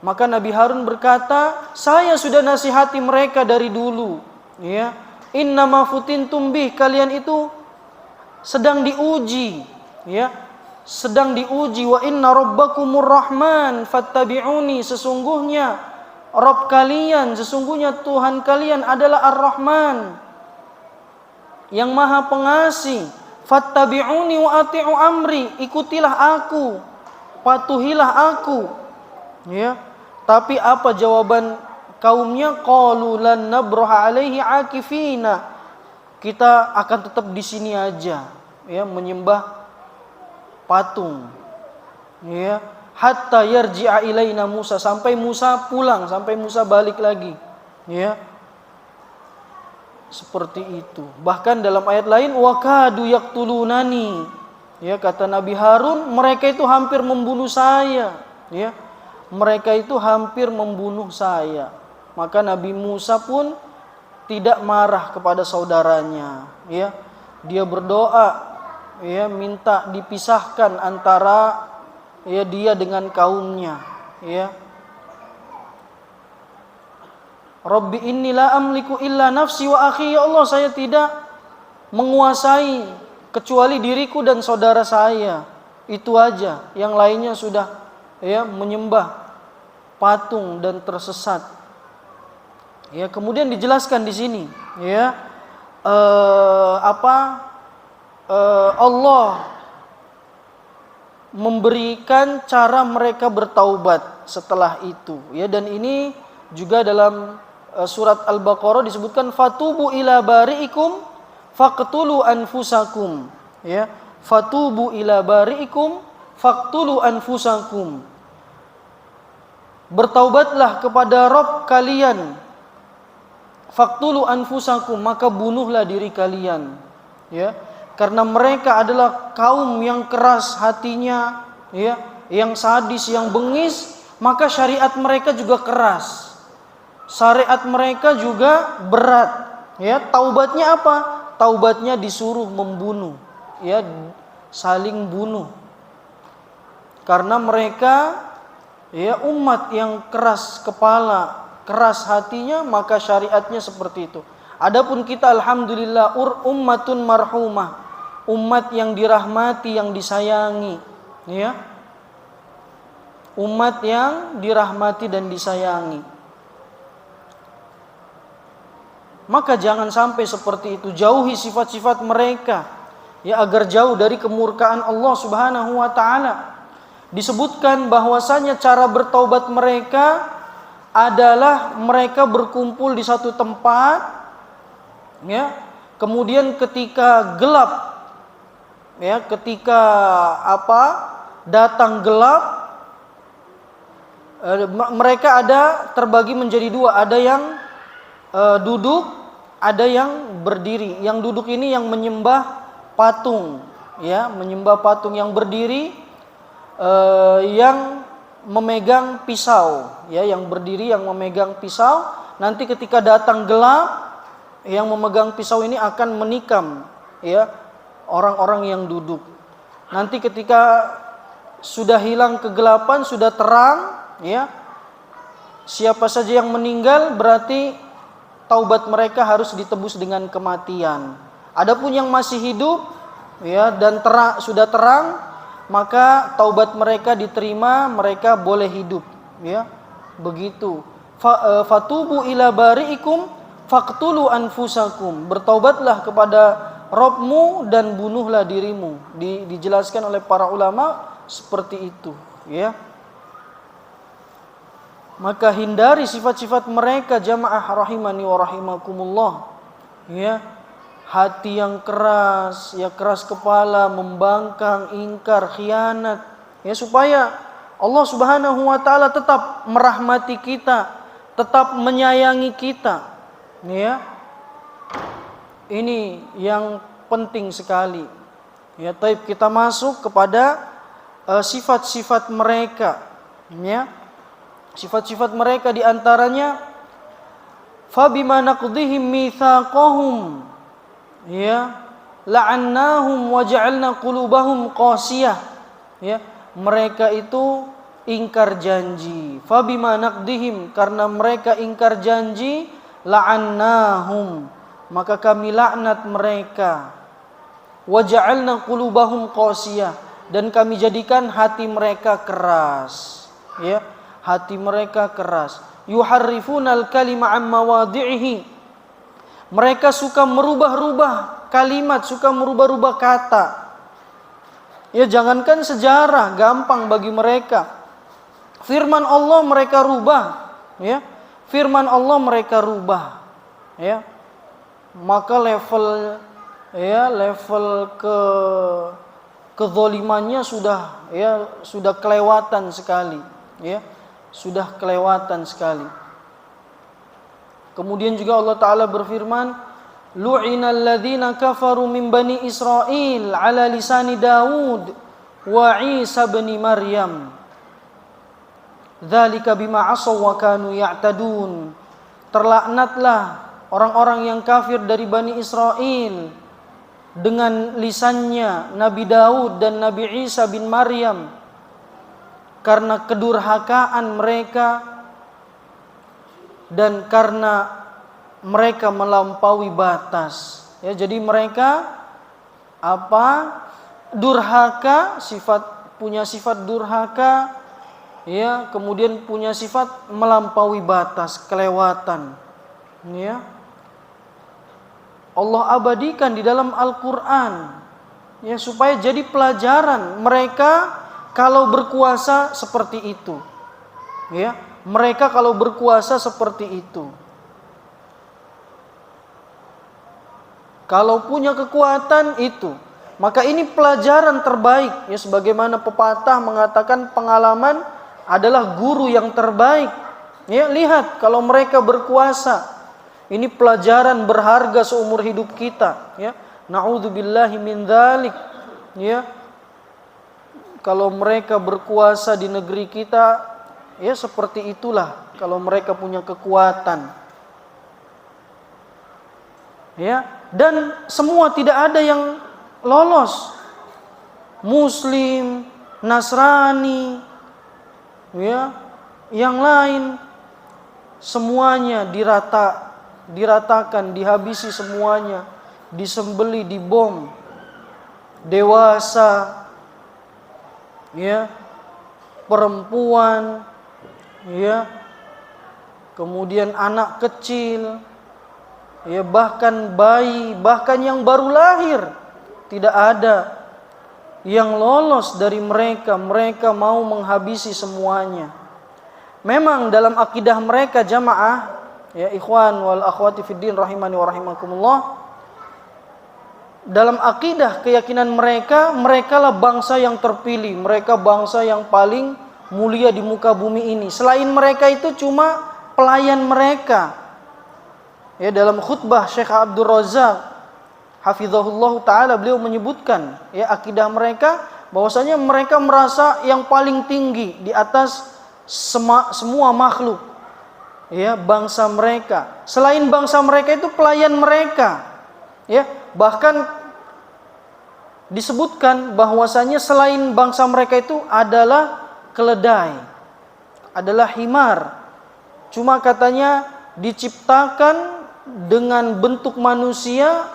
Maka Nabi Harun berkata, saya sudah nasihati mereka dari dulu, ya. Innama futintum bih, kalian itu sedang diuji, ya. Sedang diuji. Wa inna rabbakumur rahman fattabi'uni, sesungguhnya Rabb kalian, sesungguhnya Tuhan kalian adalah Ar-Rahman, yang Maha Pengasih. Fattabi'uni wa ati'u amri, ikutilah aku, patuhilah aku. Ya. Tapi apa jawaban kaumnya? Qalu lan nabraha alaihi akifina, kita akan tetap di sini aja, ya, menyembah patung, ya, hatta yarji'a ilaina Musa, sampai Musa pulang, sampai Musa balik lagi, ya. Seperti itu. Bahkan dalam ayat lain, wakadu yaqtulunani, ya, kata Nabi Harun, mereka itu hampir membunuh saya, ya. Mereka itu hampir membunuh saya. Maka Nabi Musa pun tidak marah kepada saudaranya, ya. Dia berdoa, ya, minta dipisahkan antara, ya, dia dengan kaumnya, ya. Rabbi inni la amliku illa nafsi wa akhi, ya Allah, saya tidak menguasai kecuali diriku dan saudara saya, itu aja, yang lainnya sudah, ya, menyembah patung dan tersesat. Ya, kemudian dijelaskan di sini, ya, Allah memberikan cara mereka bertaubat setelah itu, ya. Dan ini juga dalam surat Al-Baqarah disebutkan fatubu ila bari'ikum faqtulu anfusakum, ya. Fatubu ila bari'ikum faqtulu anfusakum, bertaubatlah kepada Rabb kalian, faqtulu anfusakum, maka bunuhlah diri kalian, ya. Karena mereka adalah kaum yang keras hatinya, ya, yang sadis, yang bengis, maka syariat mereka juga keras. Syariat mereka juga berat, ya. Taubatnya apa? Taubatnya disuruh membunuh, ya, saling bunuh. Karena mereka, ya, umat yang keras kepala, keras hatinya, maka syariatnya seperti itu. Adapun kita alhamdulillah ummatun marhumah, umat yang dirahmati, yang disayangi, ya. Umat yang dirahmati dan disayangi. Maka jangan sampai seperti itu, jauhi sifat-sifat mereka, ya, agar jauh dari kemurkaan Allah Subhanahu wa taala. Disebutkan bahwasanya cara bertaubat mereka adalah mereka berkumpul di satu tempat, ya. Kemudian ketika gelap, ya, ketika datang gelap, mereka ada terbagi menjadi dua, ada yang duduk, ada yang berdiri. Yang duduk ini yang menyembah patung, ya, menyembah patung. Yang berdiri yang memegang pisau, ya, yang berdiri yang memegang pisau. Nanti ketika datang gelap, yang memegang pisau ini akan menikam, ya, orang-orang yang duduk. Nanti ketika sudah hilang kegelapan, sudah terang, ya, siapa saja yang meninggal berarti taubat mereka harus ditebus dengan kematian. Adapun yang masih hidup, ya, dan sudah terang, maka taubat mereka diterima, mereka boleh hidup, ya. Begitu. Fatubu ila bari'ikum faqtulu anfusakum, bertaubatlah kepada Rabbmu dan bunuhlah dirimu. Dijelaskan oleh para ulama seperti itu, ya. Maka hindari sifat-sifat mereka, jamaah rahimani wa rahimakumullah, ya. hati yang keras, ya keras kepala, membangkang, ingkar, khianat, ya supaya Allah Subhanahu wa taala tetap merahmati kita, tetap menyayangi kita. Ya. Ini yang penting sekali. Ya, taib kita masuk kepada sifat-sifat mereka. Ya. Sifat-sifat mereka di antaranya fabima naqdihim mitsaqahum ya la'annahum wa ja'alna qulubahum qasiyah. Ya, mereka itu ingkar janji. Fabima naqdihim, karena mereka ingkar janji, la'annahum, maka kami laknat mereka. Wa ja'alna qulubahum qasiyah, dan kami jadikan hati mereka keras. Ya, hati mereka keras. Yuharrifunal kalima an mawadhi'ihi, mereka suka merubah-rubah kalimat, suka merubah-rubah kata. Ya, jangankan sejarah, gampang bagi mereka. Firman Allah mereka rubah, ya. Firman Allah mereka rubah, ya. Maka level kezalimannya sudah kelewatan sekali, ya. Sudah kelewatan sekali. Kemudian juga Allah Ta'ala berfirman, lu'inal ladzina kafaru min bani Israel ala lisani Daud wa Isa bin Maryam dzalika bima asaw wa kanu ya'tadun. Terlaknatlah orang-orang yang kafir dari Bani Israel dengan lisannya Nabi Daud dan Nabi Isa bin Maryam, karena kedurhakaan mereka dan karena mereka melampaui batas. Ya, jadi mereka durhaka, punya sifat durhaka, ya, kemudian punya sifat melampaui batas, kelewatan. Ya. Allah abadikan di dalam Al-Qur'an, ya, supaya jadi pelajaran mereka kalau berkuasa seperti itu. Ya, mereka kalau berkuasa seperti itu. Kalau punya kekuatan itu, maka ini pelajaran terbaik. Ya, sebagaimana pepatah mengatakan pengalaman adalah guru yang terbaik. Ya, lihat kalau mereka berkuasa, ini pelajaran berharga seumur hidup kita. Ya, na'udzubillahi min dzalik. Ya, kalau mereka berkuasa di negeri kita, ya seperti itulah kalau mereka punya kekuatan. Ya, dan semua tidak ada yang lolos. Muslim, Nasrani, ya, yang lain semuanya diratakan, dihabisi semuanya, disembeli, dibom. Dewasa, ya, perempuan, ya, kemudian anak kecil, ya, bahkan bayi, bahkan yang baru lahir, tidak ada yang lolos dari mereka. Mereka mau menghabisi semuanya. Memang dalam akidah mereka jamaah, ya ikhwan wal akhwati fiddin rahimani wa rahimakumullah, dalam akidah keyakinan mereka, merekalah bangsa yang terpilih, mereka bangsa yang paling mulia di muka bumi ini. Selain mereka itu cuma pelayan mereka. Ya, dalam khutbah Syekh Abdul Razak hafizahullah taala, beliau menyebutkan, ya, akidah mereka bahwasanya mereka merasa yang paling tinggi di atas semua makhluk. Ya, bangsa mereka. Selain bangsa mereka itu pelayan mereka. Ya, bahkan disebutkan bahwasanya selain bangsa mereka itu adalah keledai, adalah himar. Cuma katanya diciptakan dengan bentuk manusia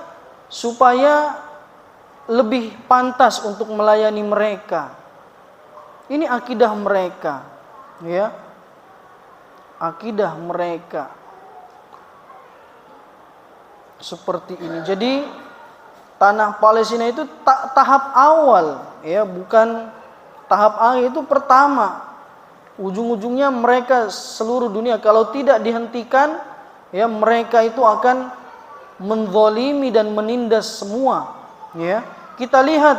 supaya lebih pantas untuk melayani mereka. Ini akidah mereka, ya. Akidah mereka seperti ini. Jadi tanah Palestina itu tahap awal, ya, bukan tahap akhir, itu pertama. Ujung-ujungnya mereka seluruh dunia kalau tidak dihentikan, ya, mereka itu akan menzalimi dan menindas semua. Ya, kita lihat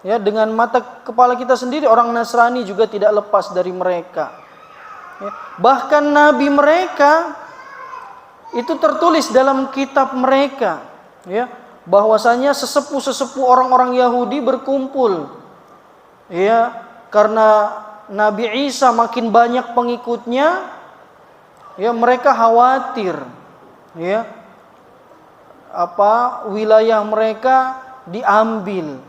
ya dengan mata kepala kita sendiri, orang Nasrani juga tidak lepas dari mereka. Ya, bahkan nabi mereka itu tertulis dalam kitab mereka, ya, bahwasanya sesepuh-sesepuh orang-orang Yahudi berkumpul, ya, karena Nabi Isa makin banyak pengikutnya, ya, mereka khawatir, ya, wilayah mereka diambil.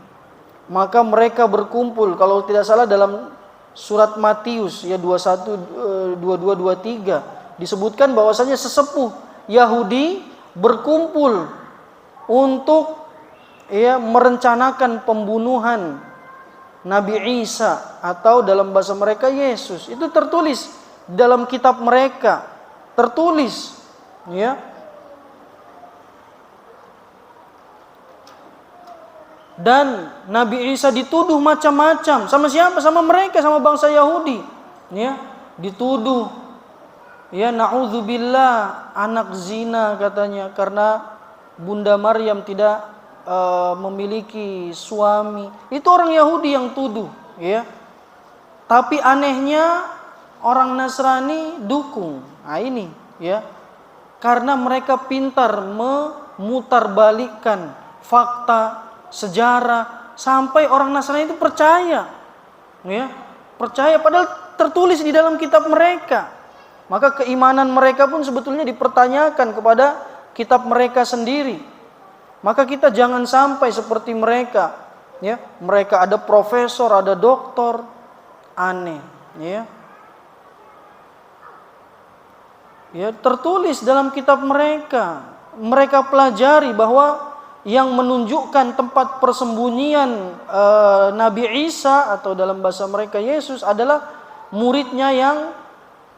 Maka mereka berkumpul, kalau tidak salah dalam surat Matius ya 21 22 23 disebutkan bahwasanya sesepuh Yahudi berkumpul untuk ya merencanakan pembunuhan Nabi Isa atau dalam bahasa mereka Yesus. Itu tertulis dalam kitab mereka, tertulis, ya. Dan Nabi Isa dituduh macam-macam. Sama siapa? Sama mereka, sama bangsa Yahudi. Ya, dituduh, ya, na'udzubillah, anak zina katanya, karena Bunda Maryam tidak memiliki suami. Itu orang Yahudi yang tuduh, ya. Tapi anehnya orang Nasrani dukung. Nah ini, ya. Karena mereka pintar memutarbalikkan fakta, sejarah, sampai orang Nasrani itu percaya, ya, percaya padahal tertulis di dalam kitab mereka. Maka keimanan mereka pun sebetulnya dipertanyakan kepada kitab mereka sendiri. Maka kita jangan sampai seperti mereka, ya. Mereka ada profesor, ada doktor, aneh, ya. Ya, tertulis dalam kitab mereka. Mereka pelajari bahwa yang menunjukkan tempat persembunyian Nabi Isa atau dalam bahasa mereka Yesus adalah muridnya yang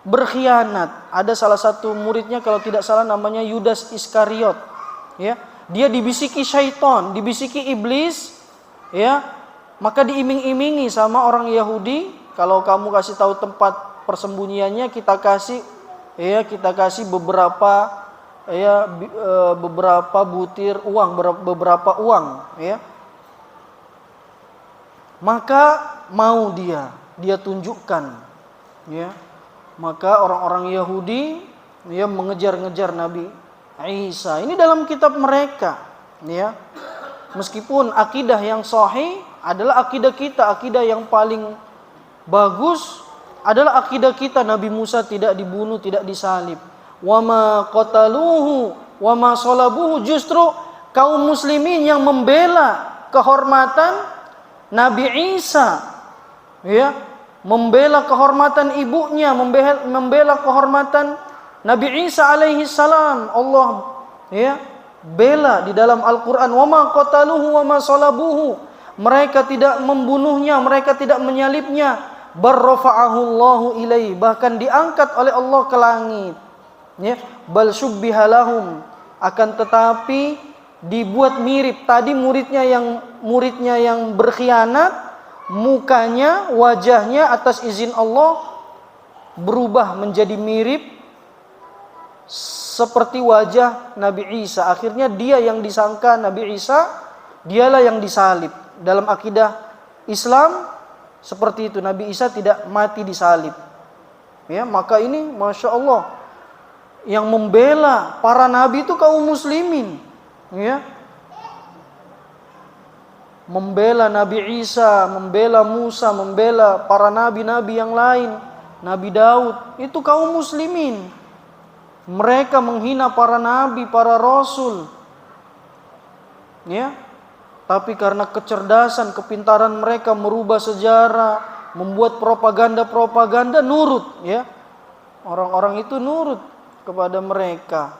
berkhianat. Ada salah satu muridnya kalau tidak salah namanya Yudas Iskariot, ya. Dia dibisiki syaitan, dibisiki iblis, ya. Maka diiming-imingi sama orang Yahudi, kalau kamu kasih tahu tempat persembunyiannya, kita kasih beberapa, ya, beberapa butir uang, beberapa uang, ya. Maka mau dia tunjukkan, ya. Maka orang-orang Yahudi, ya, mengejar-ngejar Nabi Isa. Ini dalam kitab mereka, ya. Meskipun akidah yang sahih adalah akidah kita, akidah yang paling bagus adalah akidah kita, Nabi Musa tidak dibunuh, tidak disalib. Wa ma qataluhu wa ma salabuhu, justru kaum muslimin yang membela kehormatan Nabi Isa, ya, membela kehormatan ibunya, membela kehormatan Nabi Isa alaihi salam. Allah, ya, bela di dalam Al-Qur'an, wa ma qataluhu wa ma salabuhu, mereka tidak membunuhnya, mereka tidak menyalibnya, barrafa'ahu Allahu ilaihi, bahkan diangkat oleh Allah ke langit. Ya, bal syubbiha lahum, akan tetapi dibuat mirip. Tadi muridnya yang berkhianat, mukanya, wajahnya atas izin Allah berubah menjadi mirip seperti wajah Nabi Isa. Akhirnya dia yang disangka Nabi Isa, dialah yang disalib. Dalam akidah Islam seperti itu, Nabi Isa tidak mati disalib. Ya, maka ini Masya Allah, yang membela para nabi itu kaum muslimin, ya. Membela Nabi Isa, membela Musa, membela para nabi-nabi yang lain, Nabi Daud, itu kaum muslimin. Mereka menghina para nabi, para rasul, ya. Tapi karena kecerdasan, kepintaran mereka merubah sejarah, membuat propaganda-propaganda, nurut, ya. Orang-orang itu nurut kepada mereka.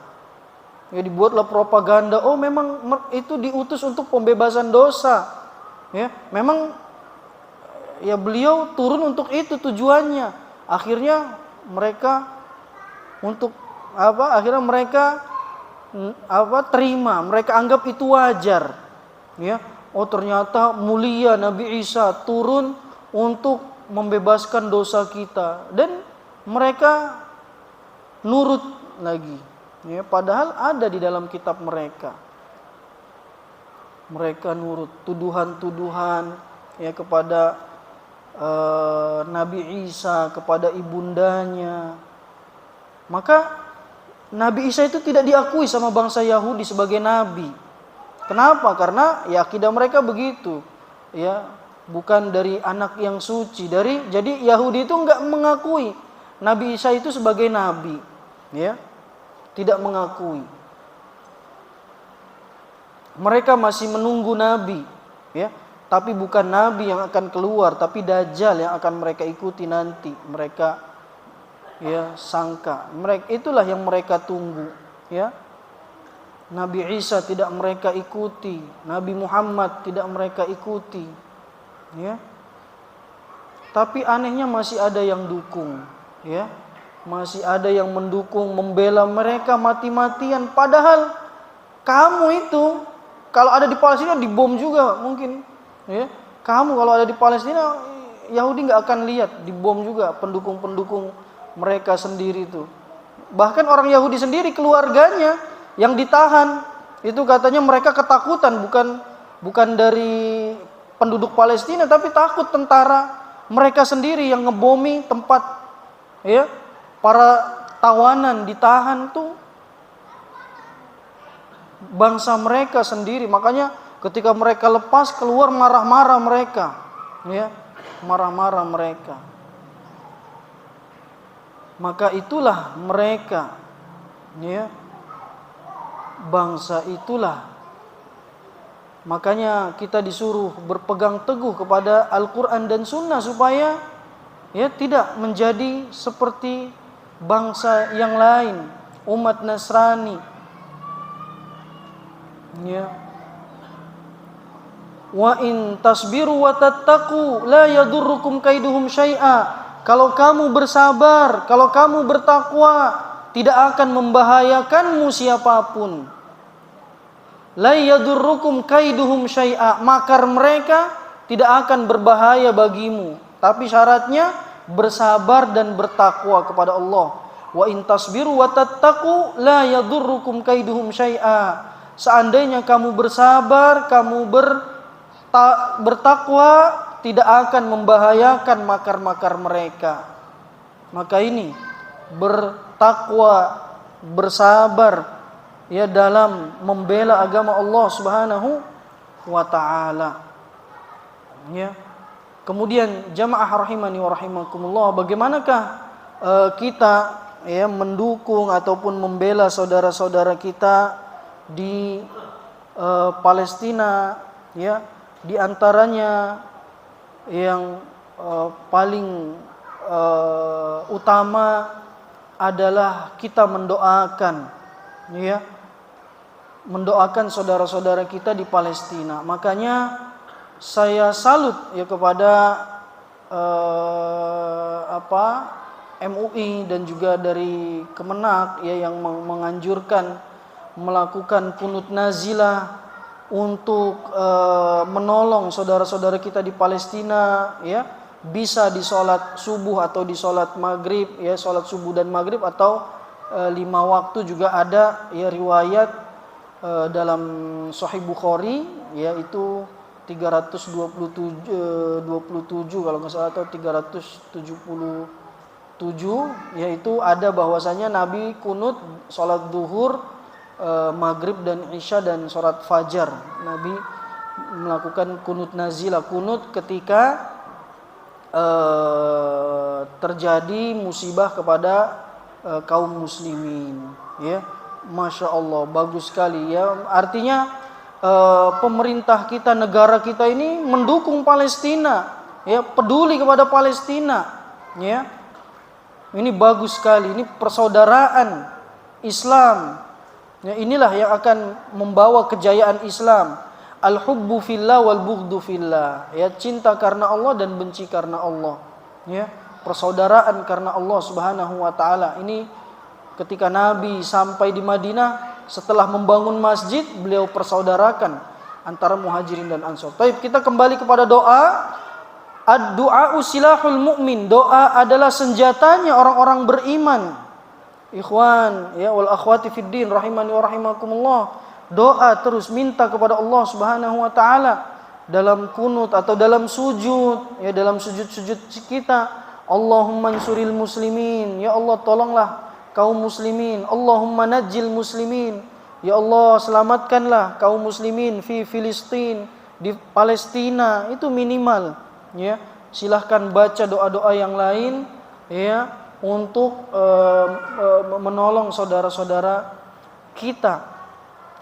Ya, dibuatlah propaganda, oh memang itu diutus untuk pembebasan dosa. Ya, memang ya beliau turun untuk itu tujuannya. Akhirnya mereka terima, mereka anggap itu wajar. Ya, oh ternyata mulia Nabi Isa turun untuk membebaskan dosa kita, dan mereka nurut lagi. Ya, padahal ada di dalam kitab mereka. Mereka nurut tuduhan-tuduhan ya kepada Nabi Isa, kepada ibundanya. Maka Nabi Isa itu tidak diakui sama bangsa Yahudi sebagai nabi. Kenapa? Karena ya akidah mereka begitu. Ya, bukan dari anak yang suci. Jadi Yahudi itu enggak mengakui Nabi Isa itu sebagai nabi. Ya. Tidak mengakui. Mereka masih menunggu nabi, ya. Tapi bukan nabi yang akan keluar, tapi dajjal yang akan mereka ikuti nanti. Mereka ya sangka. Itulah yang mereka tunggu, ya. Nabi Isa tidak mereka ikuti, Nabi Muhammad tidak mereka ikuti, ya. Tapi anehnya masih ada yang dukung, ya. Masih ada yang mendukung, membela mereka mati-matian. Padahal kamu itu kalau ada di Palestina dibom juga mungkin, ya. Kamu kalau ada di Palestina, Yahudi nggak akan lihat, dibom juga pendukung-pendukung mereka sendiri itu. Bahkan orang Yahudi sendiri keluarganya yang ditahan itu katanya mereka ketakutan, bukan dari penduduk Palestina, tapi takut tentara mereka sendiri yang ngebomi tempat, ya. Para tawanan ditahan tuh bangsa mereka sendiri. Makanya ketika mereka lepas keluar marah-marah mereka, ya, marah-marah mereka. Maka itulah mereka, ya, bangsa itulah. Makanya kita disuruh berpegang teguh kepada Al-Quran dan Sunnah supaya ya tidak menjadi seperti bangsa yang lain, umat Nasrani. Ya. Wa in tasbiru wa tattaqu la yadurrukum kaiduhum syai'a. Kalau kamu bersabar, kalau kamu bertakwa, tidak akan membahayakanmu siapapun. La yadurrukum kaiduhum syai'a. Makar mereka tidak akan berbahaya bagimu. Tapi syaratnya bersabar dan bertakwa kepada Allah. Wa in tasbiru wa tattaqu la yadurrukum kaiduhum syai'a. Seandainya kamu bersabar, kamu bertakwa, tidak akan membahayakan makar-makar mereka. Maka ini bertakwa, bersabar ya dalam membela agama Allah Subhanahu wa taala. Ya. Kemudian jamaah rahimani wa rahimakumullah, bagaimanakah kita ya mendukung ataupun membela saudara-saudara kita di Palestina, ya, di antaranya yang paling utama adalah kita mendoakan, ya, mendoakan saudara-saudara kita di Palestina. Makanya saya salut ya kepada MUI dan juga dari Kemenak ya yang menganjurkan melakukan kunut nazilah untuk menolong saudara-saudara kita di Palestina, ya, bisa di sholat subuh atau di sholat maghrib, ya, sholat subuh dan maghrib atau 5 waktu juga ada ya riwayat dalam Sahih Bukhari, yaitu 327 kalau nggak salah atau 377, yaitu ada bahwasanya Nabi kunut sholat duhur, maghrib dan isya dan sholat fajar. Nabi melakukan kunut nazilah, kunut ketika terjadi musibah kepada kaum muslimin, ya. Masya Allah, bagus sekali ya. Artinya pemerintah kita, negara kita ini mendukung Palestina, ya, peduli kepada Palestina, ya. Ini bagus sekali, ini persaudaraan Islam. Ya, inilah yang akan membawa kejayaan Islam. Al-hubbu fillah wal bughdu fillah. Ya, cinta karena Allah dan benci karena Allah. Ya, persaudaraan karena Allah Subhanahu wa taala. Ini ketika Nabi sampai di Madinah, setelah membangun masjid, beliau persaudarakan antara Muhajirin dan Ansor. Baik, kita kembali kepada doa. Ad-du'a silahul mu'min. Doa adalah senjatanya orang-orang beriman. Ikhwan ya wal akhwati fid din rahimani wa rahimakumullah, doa terus minta kepada Allah Subhanahu wa taala dalam kunut atau dalam sujud, ya dalam sujud-sujud kita. Allahumma ansuril muslimin, ya Allah tolonglah kaum muslimin. Allahumma najjil muslimin, ya Allah selamatkanlah kaum muslimin fi Filistin, di Palestina. Itu minimal ya. Silahkan baca doa-doa yang lain ya untuk menolong saudara-saudara kita.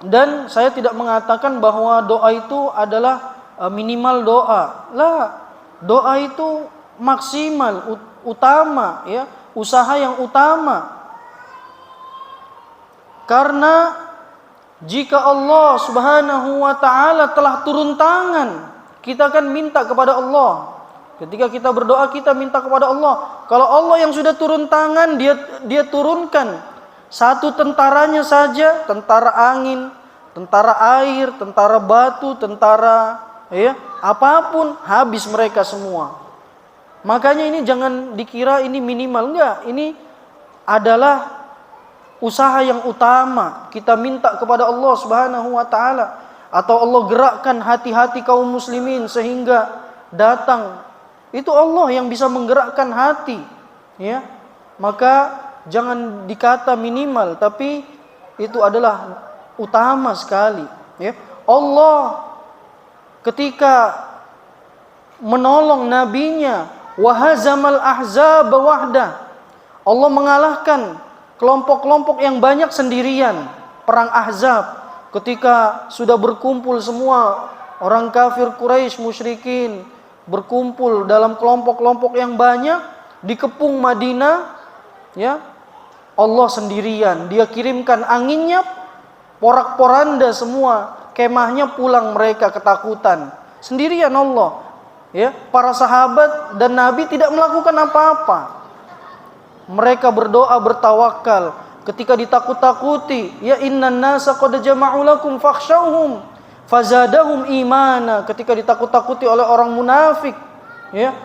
Dan saya tidak mengatakan bahwa doa itu adalah minimal doa. Lah, doa itu maksimal, utama ya, usaha yang utama. Karena jika Allah Subhanahu wa taala telah turun tangan, kita akan minta kepada Allah. Ketika kita berdoa, kita minta kepada Allah. Kalau Allah yang sudah turun tangan, dia turunkan satu tentaranya saja, tentara angin, tentara air, tentara batu, tentara ya, apapun, habis mereka semua. Makanya ini jangan dikira ini minimal, enggak. Ini adalah usaha yang utama. Kita minta kepada Allah Subhanahu wa taala, atau Allah gerakkan hati-hati kaum muslimin sehingga datang. Itu Allah yang bisa menggerakkan hati, ya. Maka jangan dikata minimal, tapi itu adalah utama sekali, ya. Allah ketika menolong nabinya, wahazamal ahzab wahda, Allah mengalahkan kelompok-kelompok yang banyak sendirian. Perang Ahzab, ketika sudah berkumpul semua orang kafir Quraisy musyrikin, berkumpul dalam kelompok-kelompok yang banyak, dikepung Madinah, ya. Allah sendirian, dia kirimkan anginnya, porak-poranda semua kemahnya, pulang mereka ketakutan. Sendirian Allah, ya. Para sahabat dan Nabi tidak melakukan apa-apa. Mereka berdoa, bertawakal. Ketika ditakut-takuti, ya innan nasa qad jama'u lakum fakhshawhum fazadahum imana. Ketika ditakut-takuti oleh orang munafik, ya,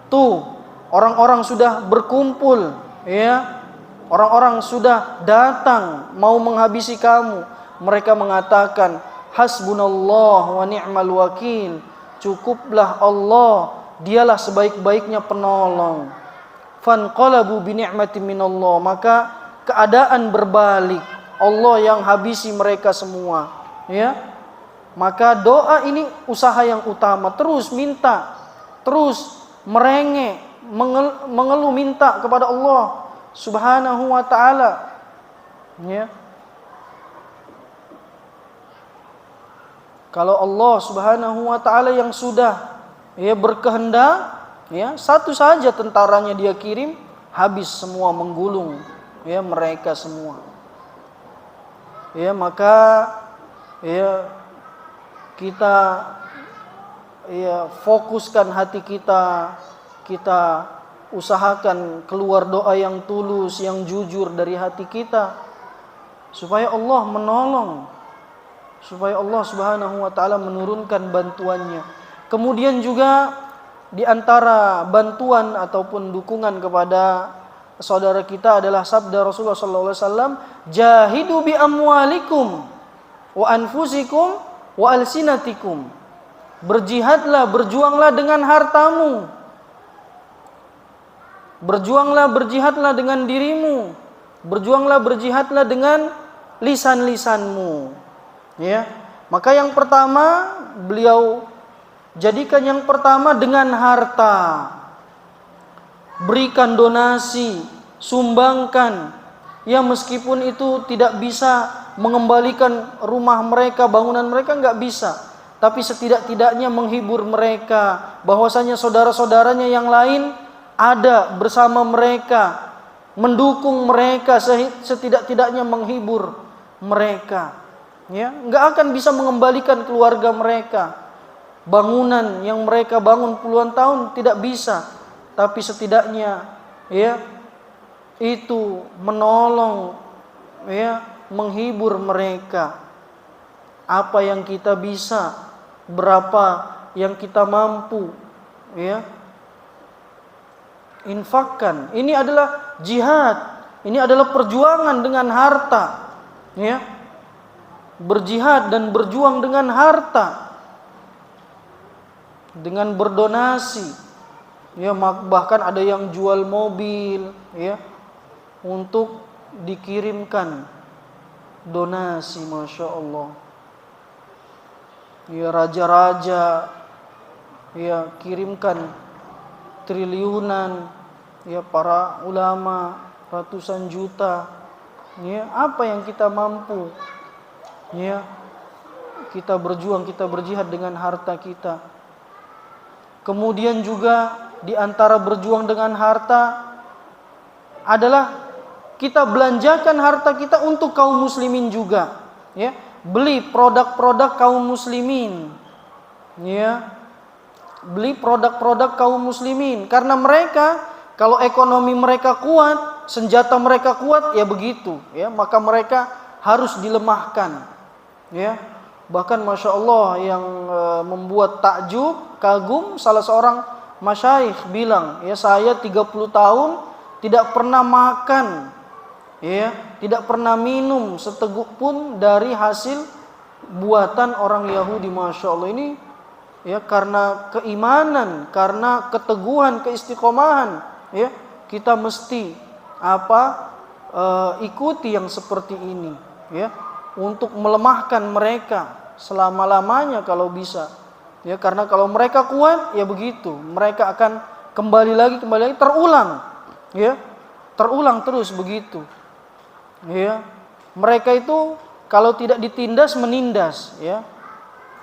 tuh orang-orang sudah berkumpul, ya, orang-orang sudah datang mau menghabisi kamu. Mereka mengatakan, hasbunallah wa ni'mal wakil, cukuplah Allah, dialah sebaik-baiknya penolong. Fanqalabu bi ni'matin minallah, maka keadaan berbalik, Allah yang habisi mereka semua, ya. Maka doa ini usaha yang utama. Terus minta, terus merengek, mengeluh minta kepada Allah Subhanahu wa taala, ya. Kalau Allah Subhanahu wa taala yang sudah ya berkehendak, ya, satu saja tentaranya dia kirim, habis semua, menggulung ya mereka semua. Ya, maka ya kita ya fokuskan hati kita, kita usahakan keluar doa yang tulus, yang jujur dari hati kita, supaya Allah menolong, supaya Allah Subhanahu wa taala menurunkan bantuannya. Kemudian juga di antara bantuan ataupun dukungan kepada saudara kita adalah sabda Rasulullah sallallahu alaihi wasallam, jahidu bi amwalikum wa anfusikum wa alsinatikum. Berjihadlah, berjuanglah dengan hartamu. Berjuanglah, berjihadlah dengan dirimu. Berjuanglah, berjihadlah dengan lisan-lisanmu. Ya. Maka yang pertama beliau jadikan yang pertama dengan harta. Berikan donasi, sumbangkan. Ya, meskipun itu tidak bisa mengembalikan rumah mereka, bangunan mereka, nggak bisa, tapi setidak-tidaknya menghibur mereka, bahwasanya saudara-saudaranya yang lain ada bersama mereka, mendukung mereka, setidak-tidaknya menghibur mereka. Ya, nggak akan bisa mengembalikan keluarga mereka, bangunan yang mereka bangun puluhan tahun tidak bisa, tapi setidaknya ya itu menolong, ya, menghibur mereka. Apa yang kita bisa, berapa yang kita mampu, ya, infakkan. Ini adalah jihad. Ini adalah perjuangan dengan harta, ya. Berjihad dan berjuang dengan harta, dengan berdonasi, ya. Bahkan ada yang jual mobil, ya, untuk dikirimkan donasi, masya Allah. Ya, raja-raja, ya, kirimkan triliunan, ya, para ulama ratusan juta, ya. Apa yang kita mampu, ya, kita berjuang, kita berjihad dengan harta kita. Kemudian juga di antara berjuang dengan harta adalah kita belanjakan harta kita untuk kaum muslimin juga, ya. Beli produk-produk kaum muslimin, ya. Beli produk-produk kaum muslimin, karena mereka kalau ekonomi mereka kuat, senjata mereka kuat, ya begitu, ya, maka mereka harus dilemahkan, ya. Bahkan masya Allah yang membuat takjub, kagum, salah seorang masyayikh bilang, ya, saya 30 tahun tidak pernah makan, ya, tidak pernah minum seteguk pun dari hasil buatan orang Yahudi. Masya Allah, ini, ya, karena keimanan, karena keteguhan, keistiqomahan, ya, kita mesti ikuti yang seperti ini, ya, untuk melemahkan mereka selama-lamanya kalau bisa, ya. Karena kalau mereka kuat, ya begitu, mereka akan kembali lagi terulang, ya, terulang terus begitu, ya. Mereka itu kalau tidak ditindas menindas, ya,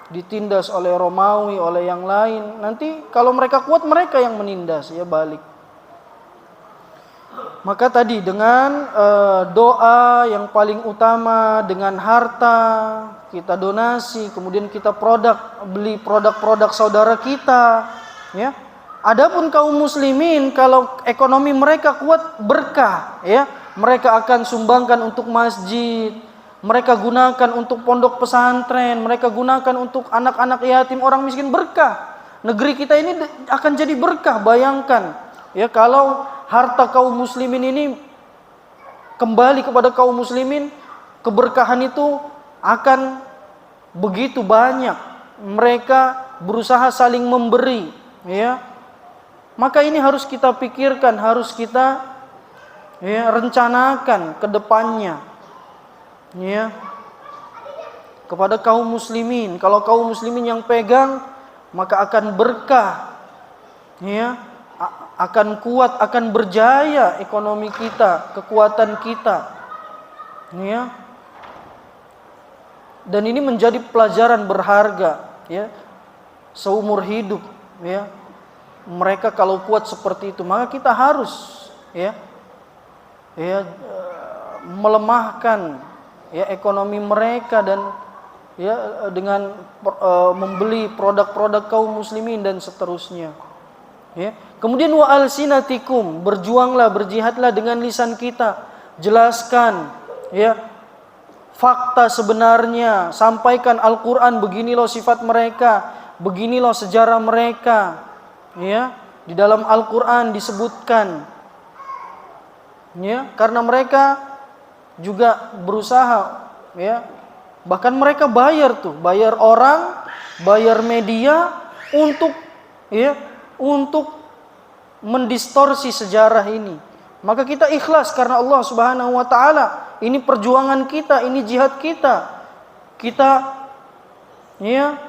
ditindas oleh Romawi, oleh yang lain. Nanti kalau mereka kuat, mereka yang menindas, ya, balik. Maka tadi dengan doa yang paling utama, dengan harta kita donasi, kemudian kita beli produk-produk saudara kita, ya. Adapun kaum muslimin kalau ekonomi mereka kuat, berkah, ya, mereka akan sumbangkan untuk masjid, mereka gunakan untuk pondok pesantren, mereka gunakan untuk anak-anak yatim, orang miskin, berkah. Negeri kita ini akan jadi berkah. Bayangkan, ya, kalau harta kaum muslimin ini kembali kepada kaum muslimin, keberkahan itu akan begitu banyak. Mereka berusaha saling memberi, ya. Maka ini harus kita pikirkan, harus kita, ya, rencanakan ke depannya, ya, kepada kaum muslimin. Kalau kaum muslimin yang pegang, maka akan berkah, ya, akan kuat, akan berjaya ekonomi kita, kekuatan kita, ya. Dan ini menjadi pelajaran berharga, ya, seumur hidup, ya. Mereka kalau kuat seperti itu, maka kita harus, ya, melemahkan, ya, ekonomi mereka, dan, ya, dengan membeli produk-produk kaum muslimin dan seterusnya, ya. Kemudian wa alsinatikum, berjuanglah, berjihadlah dengan lisan kita, jelaskan, ya, fakta sebenarnya, sampaikan Al-Qur'an, begini loh sifat mereka, begini loh sejarah mereka, ya. Di dalam Al-Qur'an disebutkan, ya, karena mereka juga berusaha, ya. Bahkan mereka bayar orang, bayar media untuk, ya, untuk mendistorsi sejarah ini. Maka kita ikhlas karena Allah Subhanahu wa taala. Ini perjuangan kita, ini jihad kita. Kita, ya,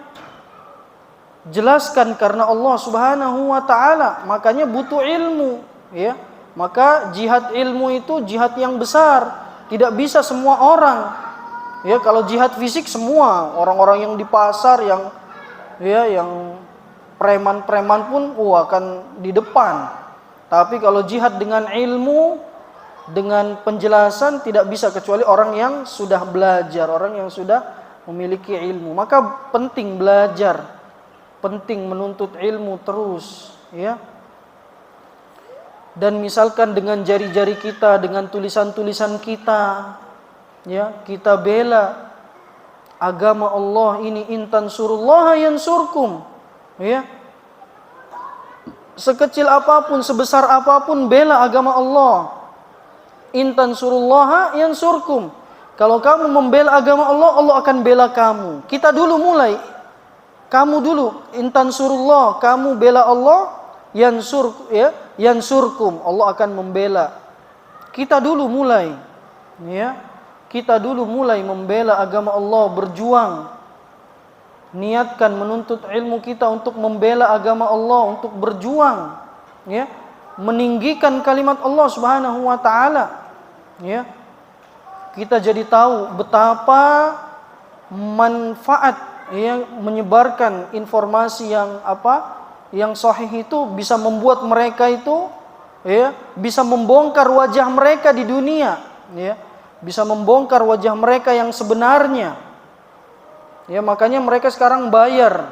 jelaskan karena Allah Subhanahu wa taala. Makanya butuh ilmu, ya. Maka jihad ilmu itu jihad yang besar. Tidak bisa semua orang. Ya, kalau jihad fisik semua, orang-orang yang di pasar, yang, ya, yang preman-preman pun akan di depan. Tapi kalau jihad dengan ilmu, dengan penjelasan, tidak bisa kecuali orang yang sudah belajar, orang yang sudah memiliki ilmu. Maka penting belajar, penting menuntut ilmu terus, ya. Dan misalkan dengan jari-jari kita, dengan tulisan-tulisan kita, ya, kita bela agama Allah ini. Intan surullaha yansurkum, ya. Sekecil apapun, sebesar apapun, bela agama Allah. In tansurullaha yansurkum. Kalau kamu membela agama Allah, Allah akan bela kamu. Kita dulu mulai. Kamu dulu, in tansurullah, kamu bela Allah, yansurkum, Allah akan membela. Kita dulu mulai, ya. Kita dulu mulai membela agama Allah, berjuang. Niatkan menuntut ilmu kita untuk membela agama Allah, untuk berjuang, ya. Meninggikan kalimat Allah Subhanahu wa taala, ya. Kita jadi tahu betapa manfaat yang menyebarkan informasi yang sahih itu bisa membuat mereka itu, ya, bisa membongkar wajah mereka di dunia, ya. Bisa membongkar wajah mereka yang sebenarnya. Ya, makanya mereka sekarang bayar,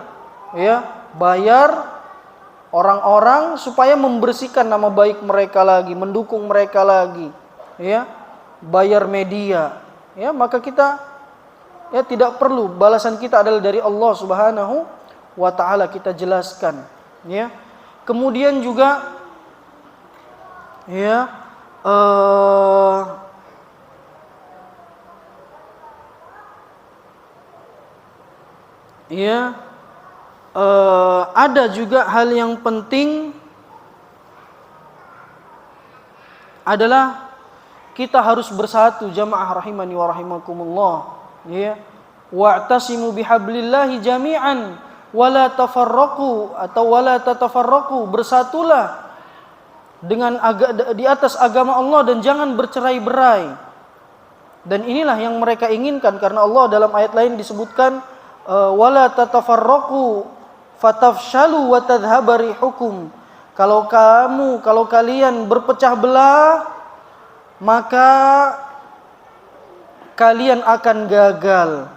ya, bayar orang-orang supaya membersihkan nama baik mereka lagi, mendukung mereka lagi, ya, bayar media, ya. Maka kita, ya, tidak perlu, balasan kita adalah dari Allah Subhanahu wa taala, kita jelaskan, ya. Kemudian juga, ya, ada juga hal yang penting adalah kita harus bersatu, jamaah rahimani wa rahimakumullah, ya. Wa'tasimu bihablillahi jami'an wala tafarraqu atau wala tatafarraqu, bersatulah di atas agama Allah dan jangan bercerai-berai. Dan inilah yang mereka inginkan, karena Allah dalam ayat lain disebutkan wala tatafarraqu fatafshalu wa tadhhaba rihukum. Kalau kalian berpecah belah, maka kalian akan gagal,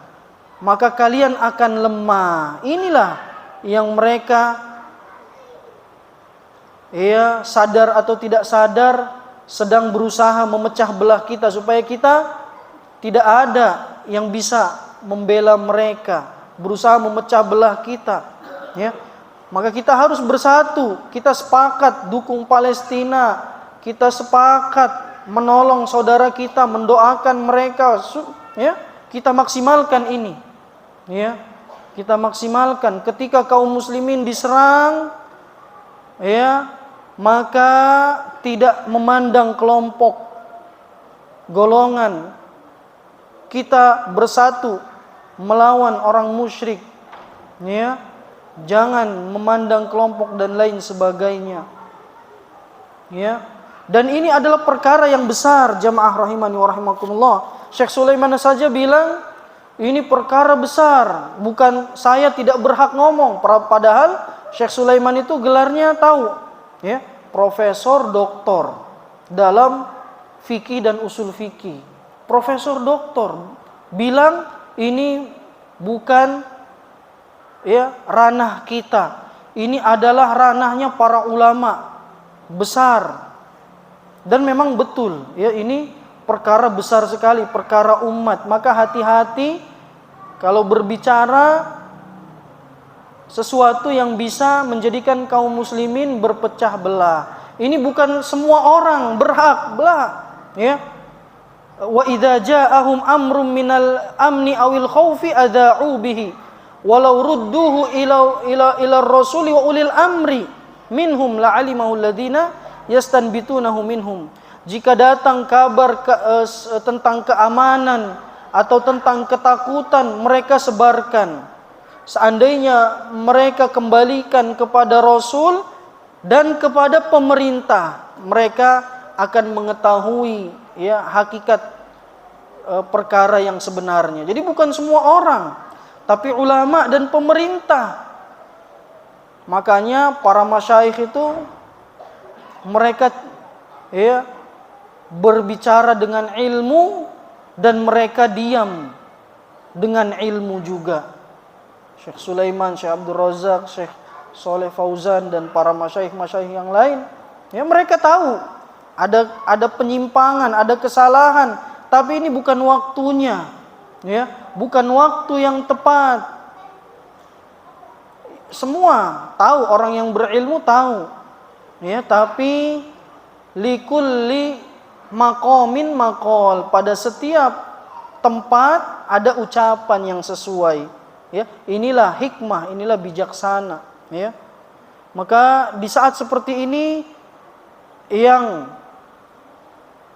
maka kalian akan lemah. Inilah yang mereka, ya, sadar atau tidak sadar sedang berusaha memecah belah kita supaya kita tidak ada yang bisa membela mereka, berusaha memecah belah kita, ya. Maka kita harus bersatu, kita sepakat dukung Palestina, kita sepakat menolong saudara kita, mendoakan mereka, ya. Kita maksimalkan ini, ya. Kita maksimalkan ketika kaum muslimin diserang, ya, maka tidak memandang kelompok, golongan, kita bersatu melawan orang musyrik, ya. Jangan memandang kelompok dan lain sebagainya, ya. Dan ini adalah perkara yang besar, jamaah rahimani wa rahimakumullah. Syekh Sulaiman saja bilang ini perkara besar, bukan saya tidak berhak ngomong. Padahal Syekh Sulaiman itu gelarnya tahu, ya, profesor doktor dalam fikih dan usul fikih. Profesor doktor bilang ini bukan, ya, ranah kita. Ini adalah ranahnya para ulama besar. Dan memang betul, ya, ini perkara besar sekali, perkara umat. Maka hati-hati kalau berbicara sesuatu yang bisa menjadikan kaum muslimin berpecah belah. Ini bukan semua orang berhak belah, ya. Wa idza ja'ahum amrun minal amni awil khaufi adha'u bihi walau rudduhu ila rasuli wa ulil amri minhum la'alimahu alladhina yastanbitunahu minhum. Jika datang kabar tentang keamanan atau tentang ketakutan, mereka sebarkan. Seandainya mereka kembalikan kepada Rasul dan kepada pemerintah, mereka akan mengetahui, ya, hakikat perkara yang sebenarnya. Jadi bukan semua orang, tapi ulama dan pemerintah. Makanya para masyayikh itu mereka, ya, berbicara dengan ilmu dan mereka diam dengan ilmu juga. Syekh Sulaiman, Syekh Abdul Razak, Syekh Saleh Fauzan dan para masyayikh-masyayikh yang lain, ya, mereka tahu ada penyimpangan, ada kesalahan, tapi ini bukan waktunya, ya, bukan waktu yang tepat. Semua tahu, orang yang berilmu tahu, ya, tapi likulli maqamin maqal, pada setiap tempat ada ucapan yang sesuai, ya. Inilah hikmah, inilah bijaksana, ya. Maka di saat seperti ini yang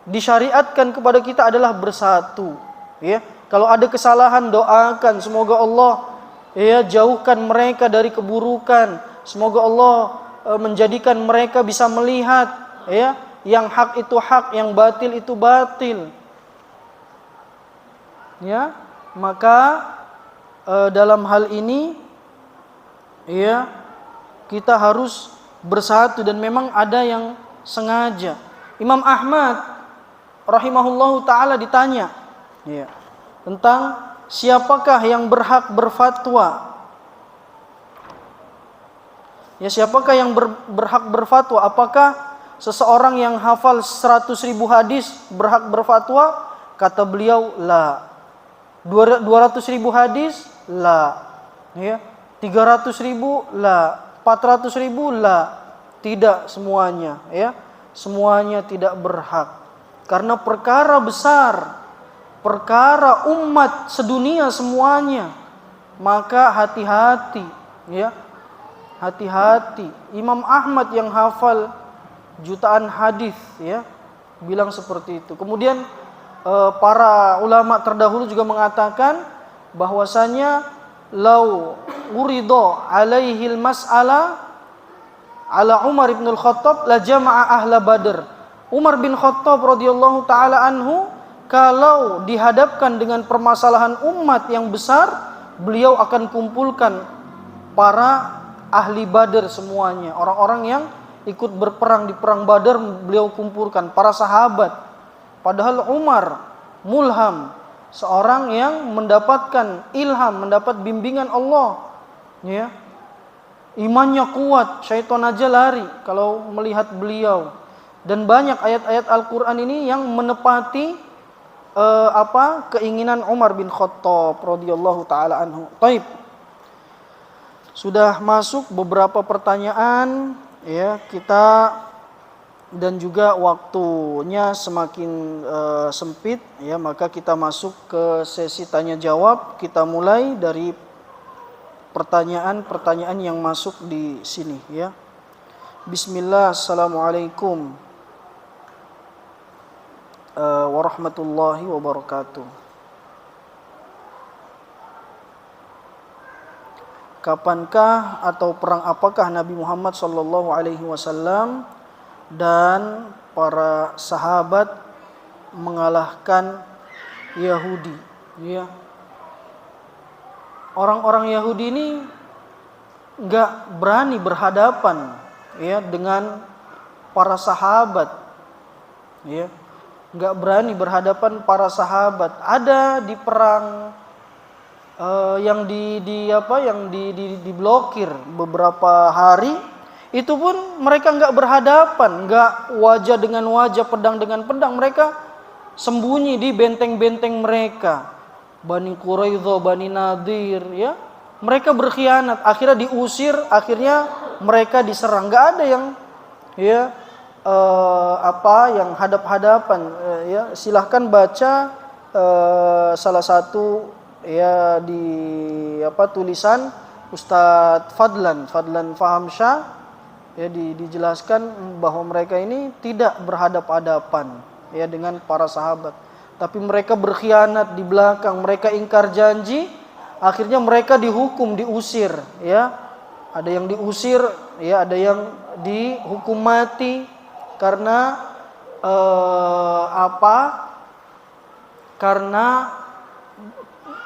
disyariatkan kepada kita adalah bersatu, ya. Kalau ada kesalahan, doakan semoga Allah, ya, jauhkan mereka dari keburukan. Semoga Allah menjadikan mereka bisa melihat, ya, yang hak itu hak, yang batil itu batil. Ya, maka dalam hal ini, ya, kita harus bersatu, dan memang ada yang sengaja. Imam Ahmad rahimahullahu taala ditanya, ya, tentang siapakah yang berhak berfatwa. Ya, siapakah yang berhak berfatwa? Apakah seseorang yang hafal 100.000 hadis berhak berfatwa? Kata beliau, la. 200.000 hadis? La. Ya. 300.000? La. 400.000? La. Tidak semuanya, ya. Semuanya tidak berhak. Karena perkara besar, perkara umat sedunia semuanya, maka hati-hati, ya, hati-hati. Imam Ahmad yang hafal jutaan hadis, ya, bilang seperti itu. Kemudian para ulama terdahulu juga mengatakan bahwasanya lau urido alaihil mas'ala ala Umar bin Khattab la jama'a ahla Badr. Umar bin Khattab radhiyallahu taala anhu, kalau dihadapkan dengan permasalahan umat yang besar, beliau akan kumpulkan para ahli Badar semuanya. Orang-orang yang ikut berperang di perang Badar beliau kumpulkan, para sahabat. Padahal Umar mulham, seorang yang mendapatkan ilham, mendapat bimbingan Allah, ya. Imannya kuat, syaitan aja lari kalau melihat beliau. Dan banyak ayat-ayat Al-Qur'an ini yang menepati keinginan Umar bin Khattab radhiyallahu taala anhu. Taib. Sudah masuk beberapa pertanyaan, ya, kita, dan juga waktunya semakin sempit, ya, maka kita masuk ke sesi tanya jawab. Kita mulai dari pertanyaan-pertanyaan yang masuk di sini, ya. Bismillah, assalamualaikum warahmatullahi wabarakatuh. Kapankah atau perang apakah Nabi Muhammad SAW dan para sahabat mengalahkan Yahudi? Ya. Orang-orang Yahudi ini nggak berani berhadapan, ya, dengan para sahabat, ya. Nggak berani berhadapan para sahabat. Ada di perang yang diblokir beberapa hari, itu pun mereka nggak berhadapan, nggak wajah dengan wajah, pedang dengan pedang. Mereka sembunyi di benteng-benteng mereka. Bani Quraidzah, Bani Nadir, ya. Mereka berkhianat, akhirnya diusir, akhirnya mereka diserang. Nggak ada yang, ya, yang hadap-hadapan, ya. Silahkan baca salah satu, ya, di tulisan Ustadz Fadlan Fahamsyah, ya, dijelaskan bahwa mereka ini tidak berhadap-hadapan, ya, dengan para sahabat, tapi mereka berkhianat di belakang, mereka ingkar janji, akhirnya mereka dihukum, diusir, ya. Ada yang diusir, ya, ada yang dihukum mati karena karena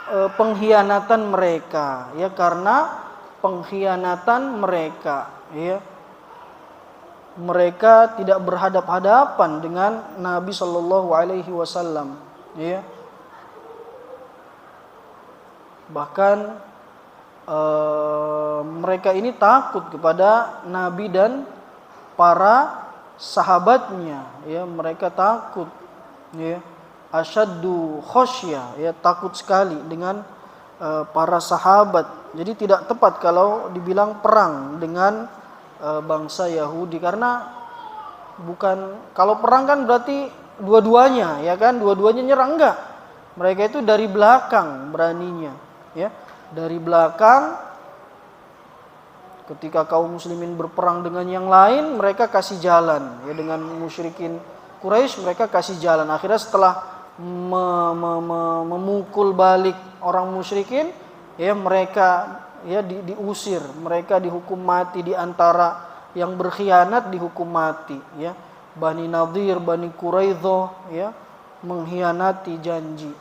pengkhianatan mereka, ya, karena pengkhianatan mereka, ya. Mereka tidak berhadap-hadapan dengan Nabi Shallallahu Alaihi Wasallam, ya. Bahkan mereka ini takut kepada Nabi dan para sahabatnya, ya. Mereka takut, ya. Asyaddu khosyah, ya, takut sekali dengan para sahabat. Jadi tidak tepat kalau dibilang perang dengan bangsa Yahudi, karena bukan, kalau perang kan berarti dua-duanya, ya kan? Dua-duanya nyerang, enggak. Mereka itu dari belakang beraninya, ya. Dari belakang ketika kaum muslimin berperang dengan yang lain, mereka kasih jalan, ya, dengan musyrikin Quraisy mereka kasih jalan. Akhirnya setelah memukul balik orang musyrikin, ya mereka ya diusir, mereka dihukum mati, di antara yang berkhianat dihukum mati, ya. Bani Nadir, Bani Quraidah, ya, mengkhianati janji.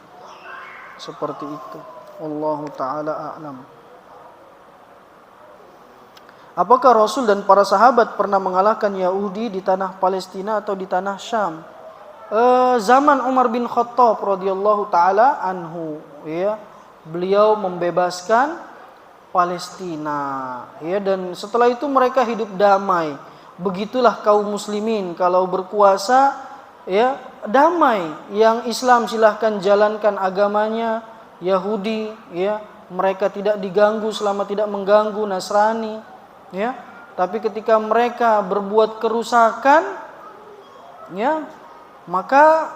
Seperti itu. Wallahu taala a'lam. Apakah Rasul dan para sahabat pernah mengalahkan Yahudi di tanah Palestina atau di tanah Syam? Zaman Umar bin Khattab radhiyallahu taala anhu, ya, beliau membebaskan Palestina, ya, dan setelah itu mereka hidup damai. Begitulah kaum muslimin, kalau berkuasa, ya, damai. Yang Islam silahkan jalankan agamanya, Yahudi, ya, mereka tidak diganggu selama tidak mengganggu. Nasrani, ya, tapi ketika mereka berbuat kerusakan, ya, maka,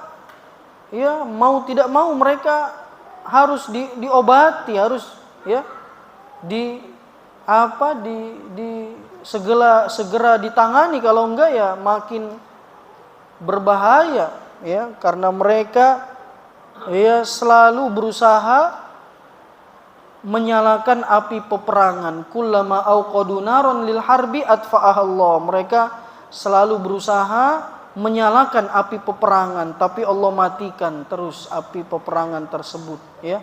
ya, mau tidak mau mereka harus diobati, harus, ya, segera ditangani. Kalau enggak, ya makin berbahaya, ya, karena mereka, ya, selalu berusaha menyalakan api peperangan. Kullama auqadu naron lil harbi atfa'ahallah. Mereka selalu berusaha menyalakan api peperangan, tapi Allah matikan terus api peperangan tersebut, ya.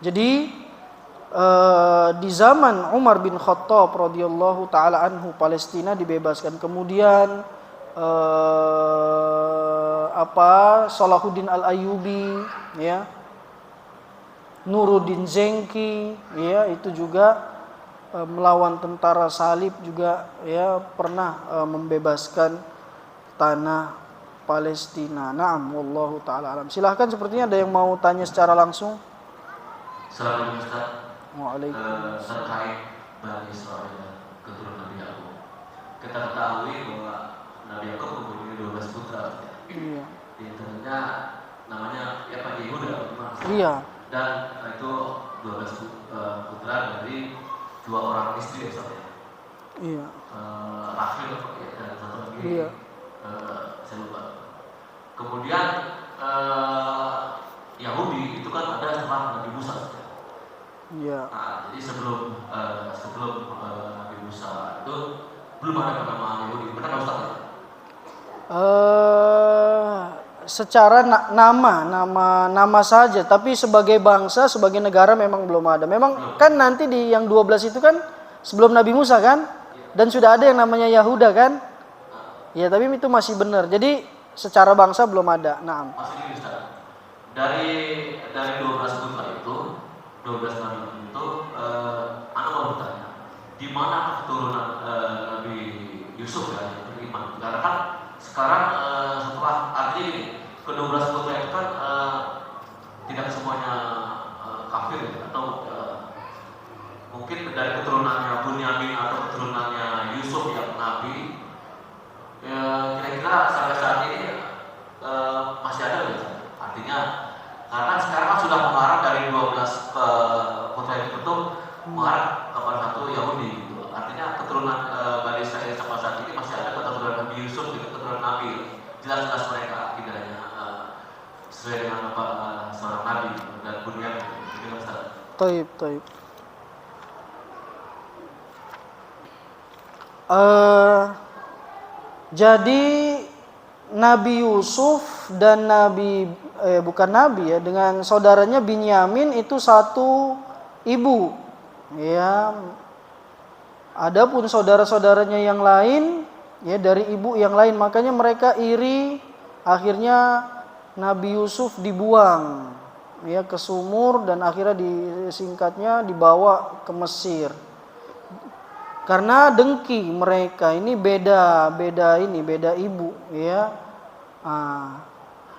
Jadi di zaman Umar bin Khattab radhiyallahu taala anhu, Palestina dibebaskan. Kemudian Salahuddin Al-Ayyubi, ya, Nuruddin Zenki, ya, itu juga melawan tentara salib juga, ya, pernah membebaskan tanah Palestina. Naam, wallahu taala alam. Silahkan, sepertinya ada yang mau tanya secara langsung. Assalamualaikum Ustaz. Waalaikumsalam. Terkait Bani Israil, keturunan Nabi Yakub. Kita ketahui bahwa Nabi Yakub mempunyai 12 putra. Iya. Di antaranya namanya Yehuda. Iya. Dan itu 12 putra dari 2 orang istri, Ustaz. Iya. Rachel dan satu lagi. Iya. Saya lupa. Kemudian Yahudi itu kan ada setelah Nabi Musa. Iya. Nah, jadi sebelum Nabi Musa itu belum ada penamaan Yahudi, benar nggak Ustaz? Secara nama saja, tapi sebagai bangsa, sebagai negara memang belum ada. Memang kan nanti di yang 12 itu kan sebelum Nabi Musa kan, dan sudah ada yang namanya Yahuda kan, ya, tapi itu masih benar. Jadi secara bangsa belum ada. Naam. Masih ini Ustaz. Dari 12 putra itu, 12 nabi itu, anak mau bertanya, di mana keturunan Nabi Yusuf ya, yang beriman? Karena kan sekarang setelah arti ini, ke-12 putra itu kan tidak semuanya kafir ya, atau mungkin dari keturunannya Bunyamin atau keturunannya Yusuf yang nabi, ya, kira-kira sampai saat ini masih ada nggak? Artinya karena sekarang kan sudah mengarah dari 12 putra itu mengarah kepada satu Yahudi gitu. Artinya keturunan Bani Israil sampai saat ini masih ada keturunan Nabi Yusuf, keturunan Nabi. Jelas-jelas mereka akidahnya sesuai dengan apa seorang Nabi dan Bunyamin. Ini kan Ustaz. Taib. Jadi Nabi Yusuf dan bukan Nabi, ya, dengan saudaranya Binyamin itu satu ibu, ya. Adapun saudara-saudaranya yang lain, ya, dari ibu yang lain, makanya mereka iri. Akhirnya Nabi Yusuf dibuang, ya, ke sumur, dan akhirnya disingkatnya dibawa ke Mesir. Karena dengki mereka, ini beda ibu, ya.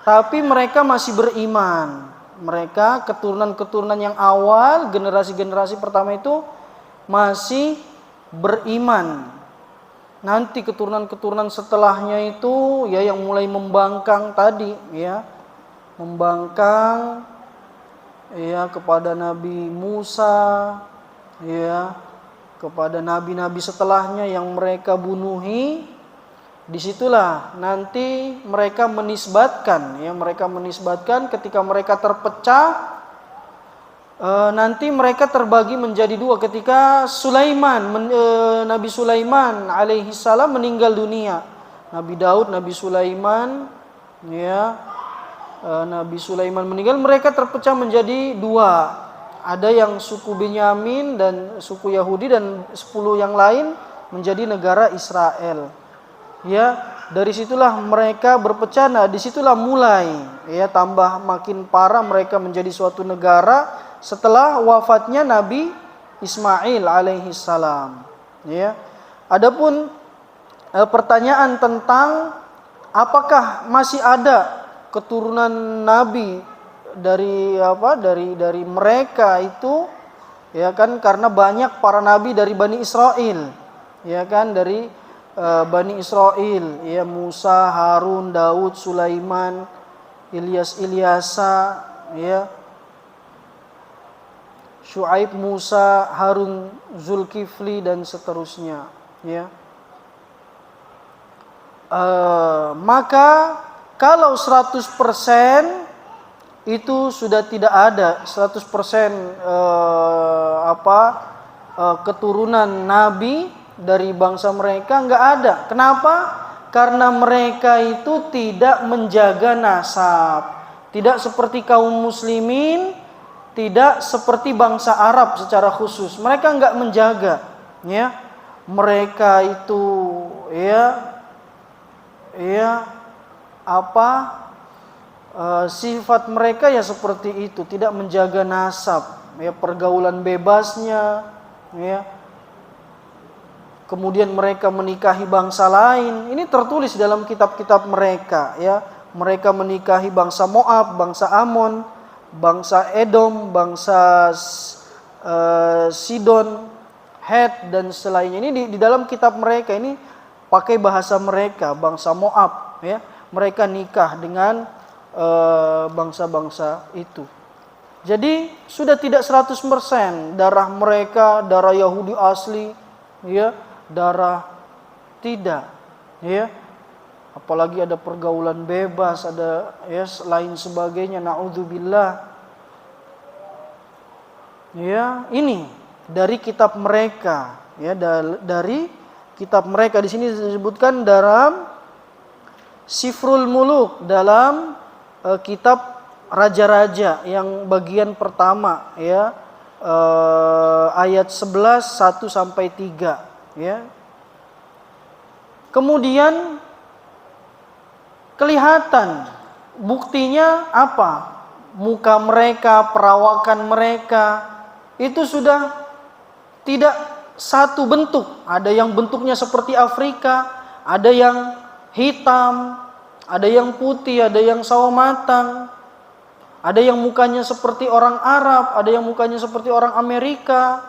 Tapi mereka masih beriman. Mereka keturunan yang awal, generasi pertama itu masih beriman. nanti keturunan-keturunan setelahnya itu ya yang mulai membangkang tadi ya, membangkang ya kepada Nabi Musa ya, kepada nabi-nabi setelahnya yang mereka bunuhi. Disitulah nanti mereka menisbatkan ya, mereka menisbatkan ketika mereka terpecah, nanti mereka terbagi menjadi dua ketika Nabi Sulaiman alaihi salam meninggal dunia. Nabi Daud, Nabi Sulaiman ya, Nabi Sulaiman meninggal, mereka terpecah menjadi dua. Ada yang suku Benyamin dan suku Yahudi, dan 10 yang lain menjadi negara Israel. Ya, dari situlah mereka berpecah. Nah, disitulah mulai ya tambah makin parah mereka menjadi suatu negara setelah wafatnya Nabi Ismail alaihi salam. Ya. Adapun pertanyaan tentang apakah masih ada keturunan nabi dari mereka itu, ya kan, karena banyak para nabi dari Bani Israel, ya kan, dari Bani Israel, ya, Musa, Harun, Daud, Sulaiman, Ilyasa, ya, Syuaib, Musa, Harun, Zulkifli dan seterusnya, ya. Maka kalau 100% itu sudah tidak ada 100% keturunan nabi dari bangsa mereka, nggak ada. Kenapa? Karena mereka itu tidak menjaga nasab, tidak seperti kaum muslimin, tidak seperti bangsa Arab secara khusus. Mereka nggak menjaga, ya. Mereka itu sifat mereka ya seperti itu, tidak menjaga nasab, ya, pergaulan bebasnya, ya. Kemudian mereka menikahi bangsa lain. Ini tertulis dalam kitab-kitab mereka, ya. Mereka menikahi bangsa Moab, bangsa Amon, bangsa Edom, bangsa Sidon, Het dan selainnya. Ini di dalam kitab mereka ini pakai bahasa mereka, bangsa Moab, ya. Mereka nikah dengan bangsa-bangsa itu. Jadi sudah tidak 100% darah mereka darah Yahudi asli, ya, darah tidak, ya. Apalagi ada pergaulan bebas, ada ya lain sebagainya, naudzubillah. Ya, ini dari kitab mereka, ya, dari kitab mereka. Di sini disebutkan dalam Sifrul Muluk, dalam kitab Raja-Raja yang bagian pertama, ya, ayat 11 1 sampai 3, ya. Kemudian kelihatan buktinya apa? Muka mereka, perawakan mereka itu sudah tidak satu bentuk. Ada yang bentuknya seperti Afrika, ada yang hitam, ada yang putih, ada yang sawo matang, ada yang mukanya seperti orang Arab, ada yang mukanya seperti orang Amerika,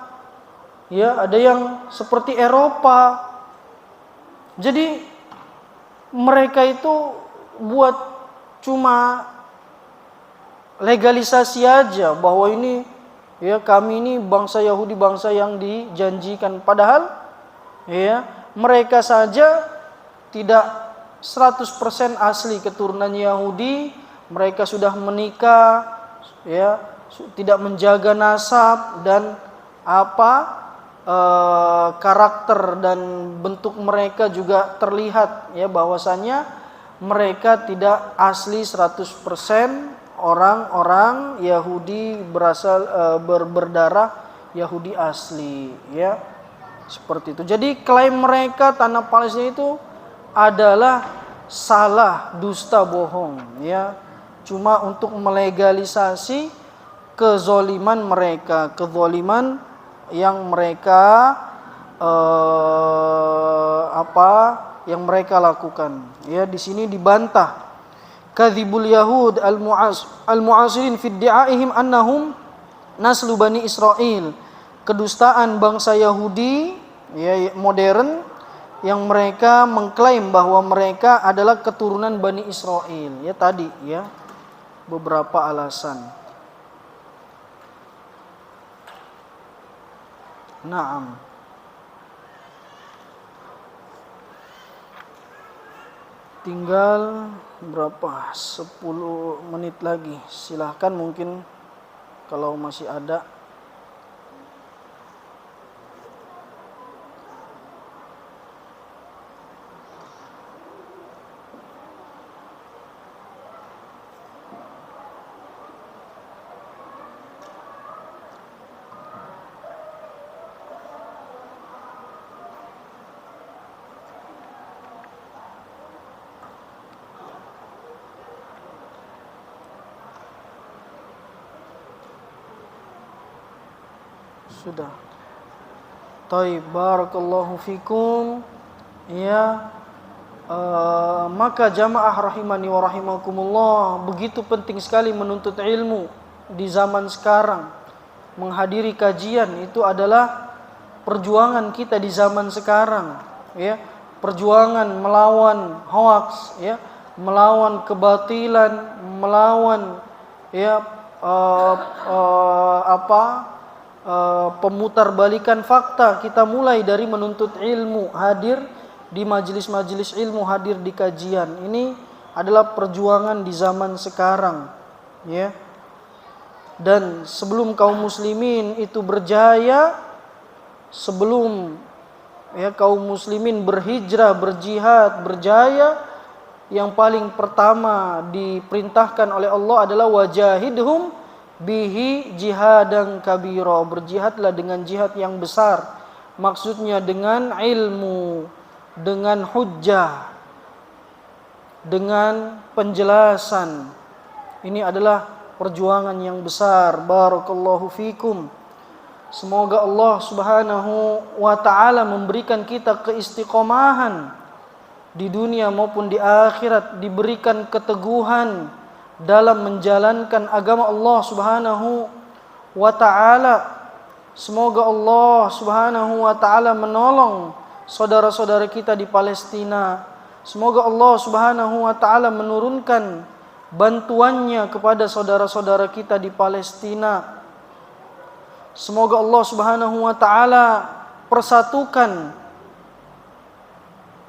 ya, ada yang seperti Eropa. Jadi mereka itu buat cuma legalisasi aja bahwa ini, ya, kami ini bangsa Yahudi, bangsa yang dijanjikan. Padahal, ya, mereka saja tidak 100% asli keturunan Yahudi. Mereka sudah menikah, ya, tidak menjaga nasab, dan karakter dan bentuk mereka juga terlihat, ya, bahwasanya mereka tidak asli 100% orang-orang Yahudi berasal berdarah Yahudi asli, ya, seperti itu. Jadi klaim mereka tanah Palestina itu adalah salah, dusta, bohong, ya, cuma untuk melegalisasi kezoliman mereka, kezoliman yang mereka yang mereka lakukan. Ya, di sini dibantah. Kadzibul Yahud al-mu'asirin fi iddi'aihim annahum naslu Bani Israel. Kedustaan bangsa Yahudi, ya, modern yang mereka mengklaim bahwa mereka adalah keturunan Bani Israel. Ya tadi ya, beberapa alasan. Naam. Tinggal berapa? 10 menit lagi. Silahkan mungkin kalau masih ada. Sudah. Taib, barakallahu fikum. Ya, maka jamaah rahimani wa rahimakumullah, begitu penting sekali menuntut ilmu di zaman sekarang. Menghadiri kajian itu adalah perjuangan kita di zaman sekarang, ya. Perjuangan melawan hoax, ya, melawan kebatilan, melawan ya pemutarbalikan fakta. Kita mulai dari menuntut ilmu, hadir di majelis-majelis ilmu, hadir di kajian. Ini adalah perjuangan di zaman sekarang, ya. Dan sebelum kaum muslimin itu berjaya, sebelum ya kaum muslimin berhijrah, berjihad, berjaya, yang paling pertama diperintahkan oleh Allah adalah wajahidhum bihi jihadan kabira. Berjihadlah dengan jihad yang besar. Maksudnya dengan ilmu, dengan hujjah, dengan penjelasan. Ini adalah perjuangan yang besar. Barakallahu fikum. Semoga Allah Subhanahu wa ta'ala memberikan kita keistiqomahan di dunia maupun di akhirat, diberikan keteguhan dalam menjalankan agama Allah Subhanahu wa ta'ala. Semoga Allah Subhanahu wa ta'ala menolong saudara-saudara kita di Palestina. Semoga Allah Subhanahu wa ta'ala menurunkan bantuannya kepada saudara-saudara kita di Palestina. Semoga Allah Subhanahu wa ta'ala persatukan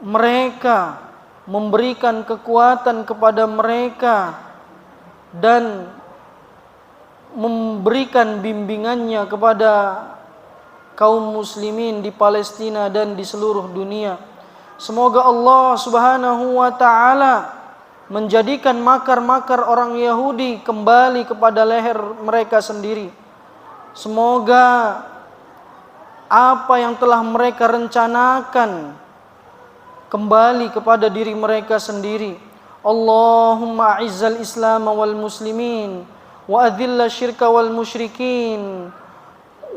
mereka, memberikan kekuatan kepada mereka, dan memberikan bimbingannya kepada kaum muslimin di Palestina dan di seluruh dunia. Semoga Allah Subhanahu wa ta'ala menjadikan makar-makar orang Yahudi kembali kepada leher mereka sendiri. Semoga apa yang telah mereka rencanakan kembali kepada diri mereka sendiri. Allahumma a'izzal Islam wal muslimin wa adhilla syirka wal musyrikin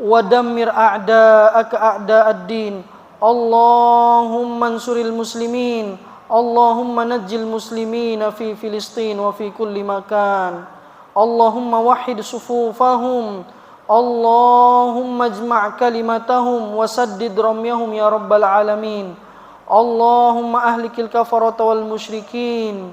wa dammir a'da'aka a'da'ad din. Allahumma ansuril muslimin, Allahumma najjil muslimina fi Filistin wa fi kulli makan. Allahumma wahhid sufufahum, Allahumma ijma' kalimatahum wa saddid ramyahum ya rabbal alamin. Allahumma ahlikil kafarata wal musyrikin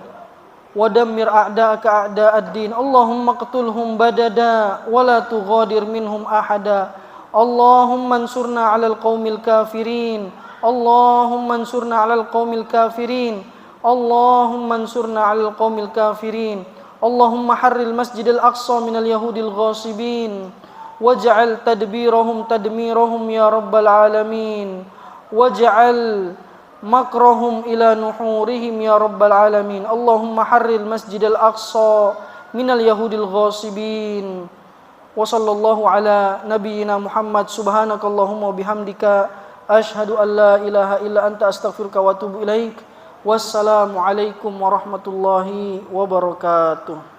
wa dammir a'da'aka a'da'ad din. Allahumma qtulhum badada wa la tughadir minhum ahada. Allahumma ansurna 'alal qaumil kafirin, Allahumma ansurna 'alal qaumil kafirin, Allahumma ansurna 'alal qaumil kafirin. Allahumma harril masjidil aqsa minal yahudil ghasibin waj'al tadbirahum tadmirahum ya rabbal alamin, waj'al makrahum ila nuhurihim ya rabbal alamin. Allahumma harril masjidal aqsa minal yahudil ghasibin. Wa sallallahu ala nabiyyina Muhammad. Subhanakallahumma wa bihamdika asyhadu an la ilaha illa anta astaghfiruka wa atubu ilaik. Wassalamu alaikum warahmatullahi wabarakatuh.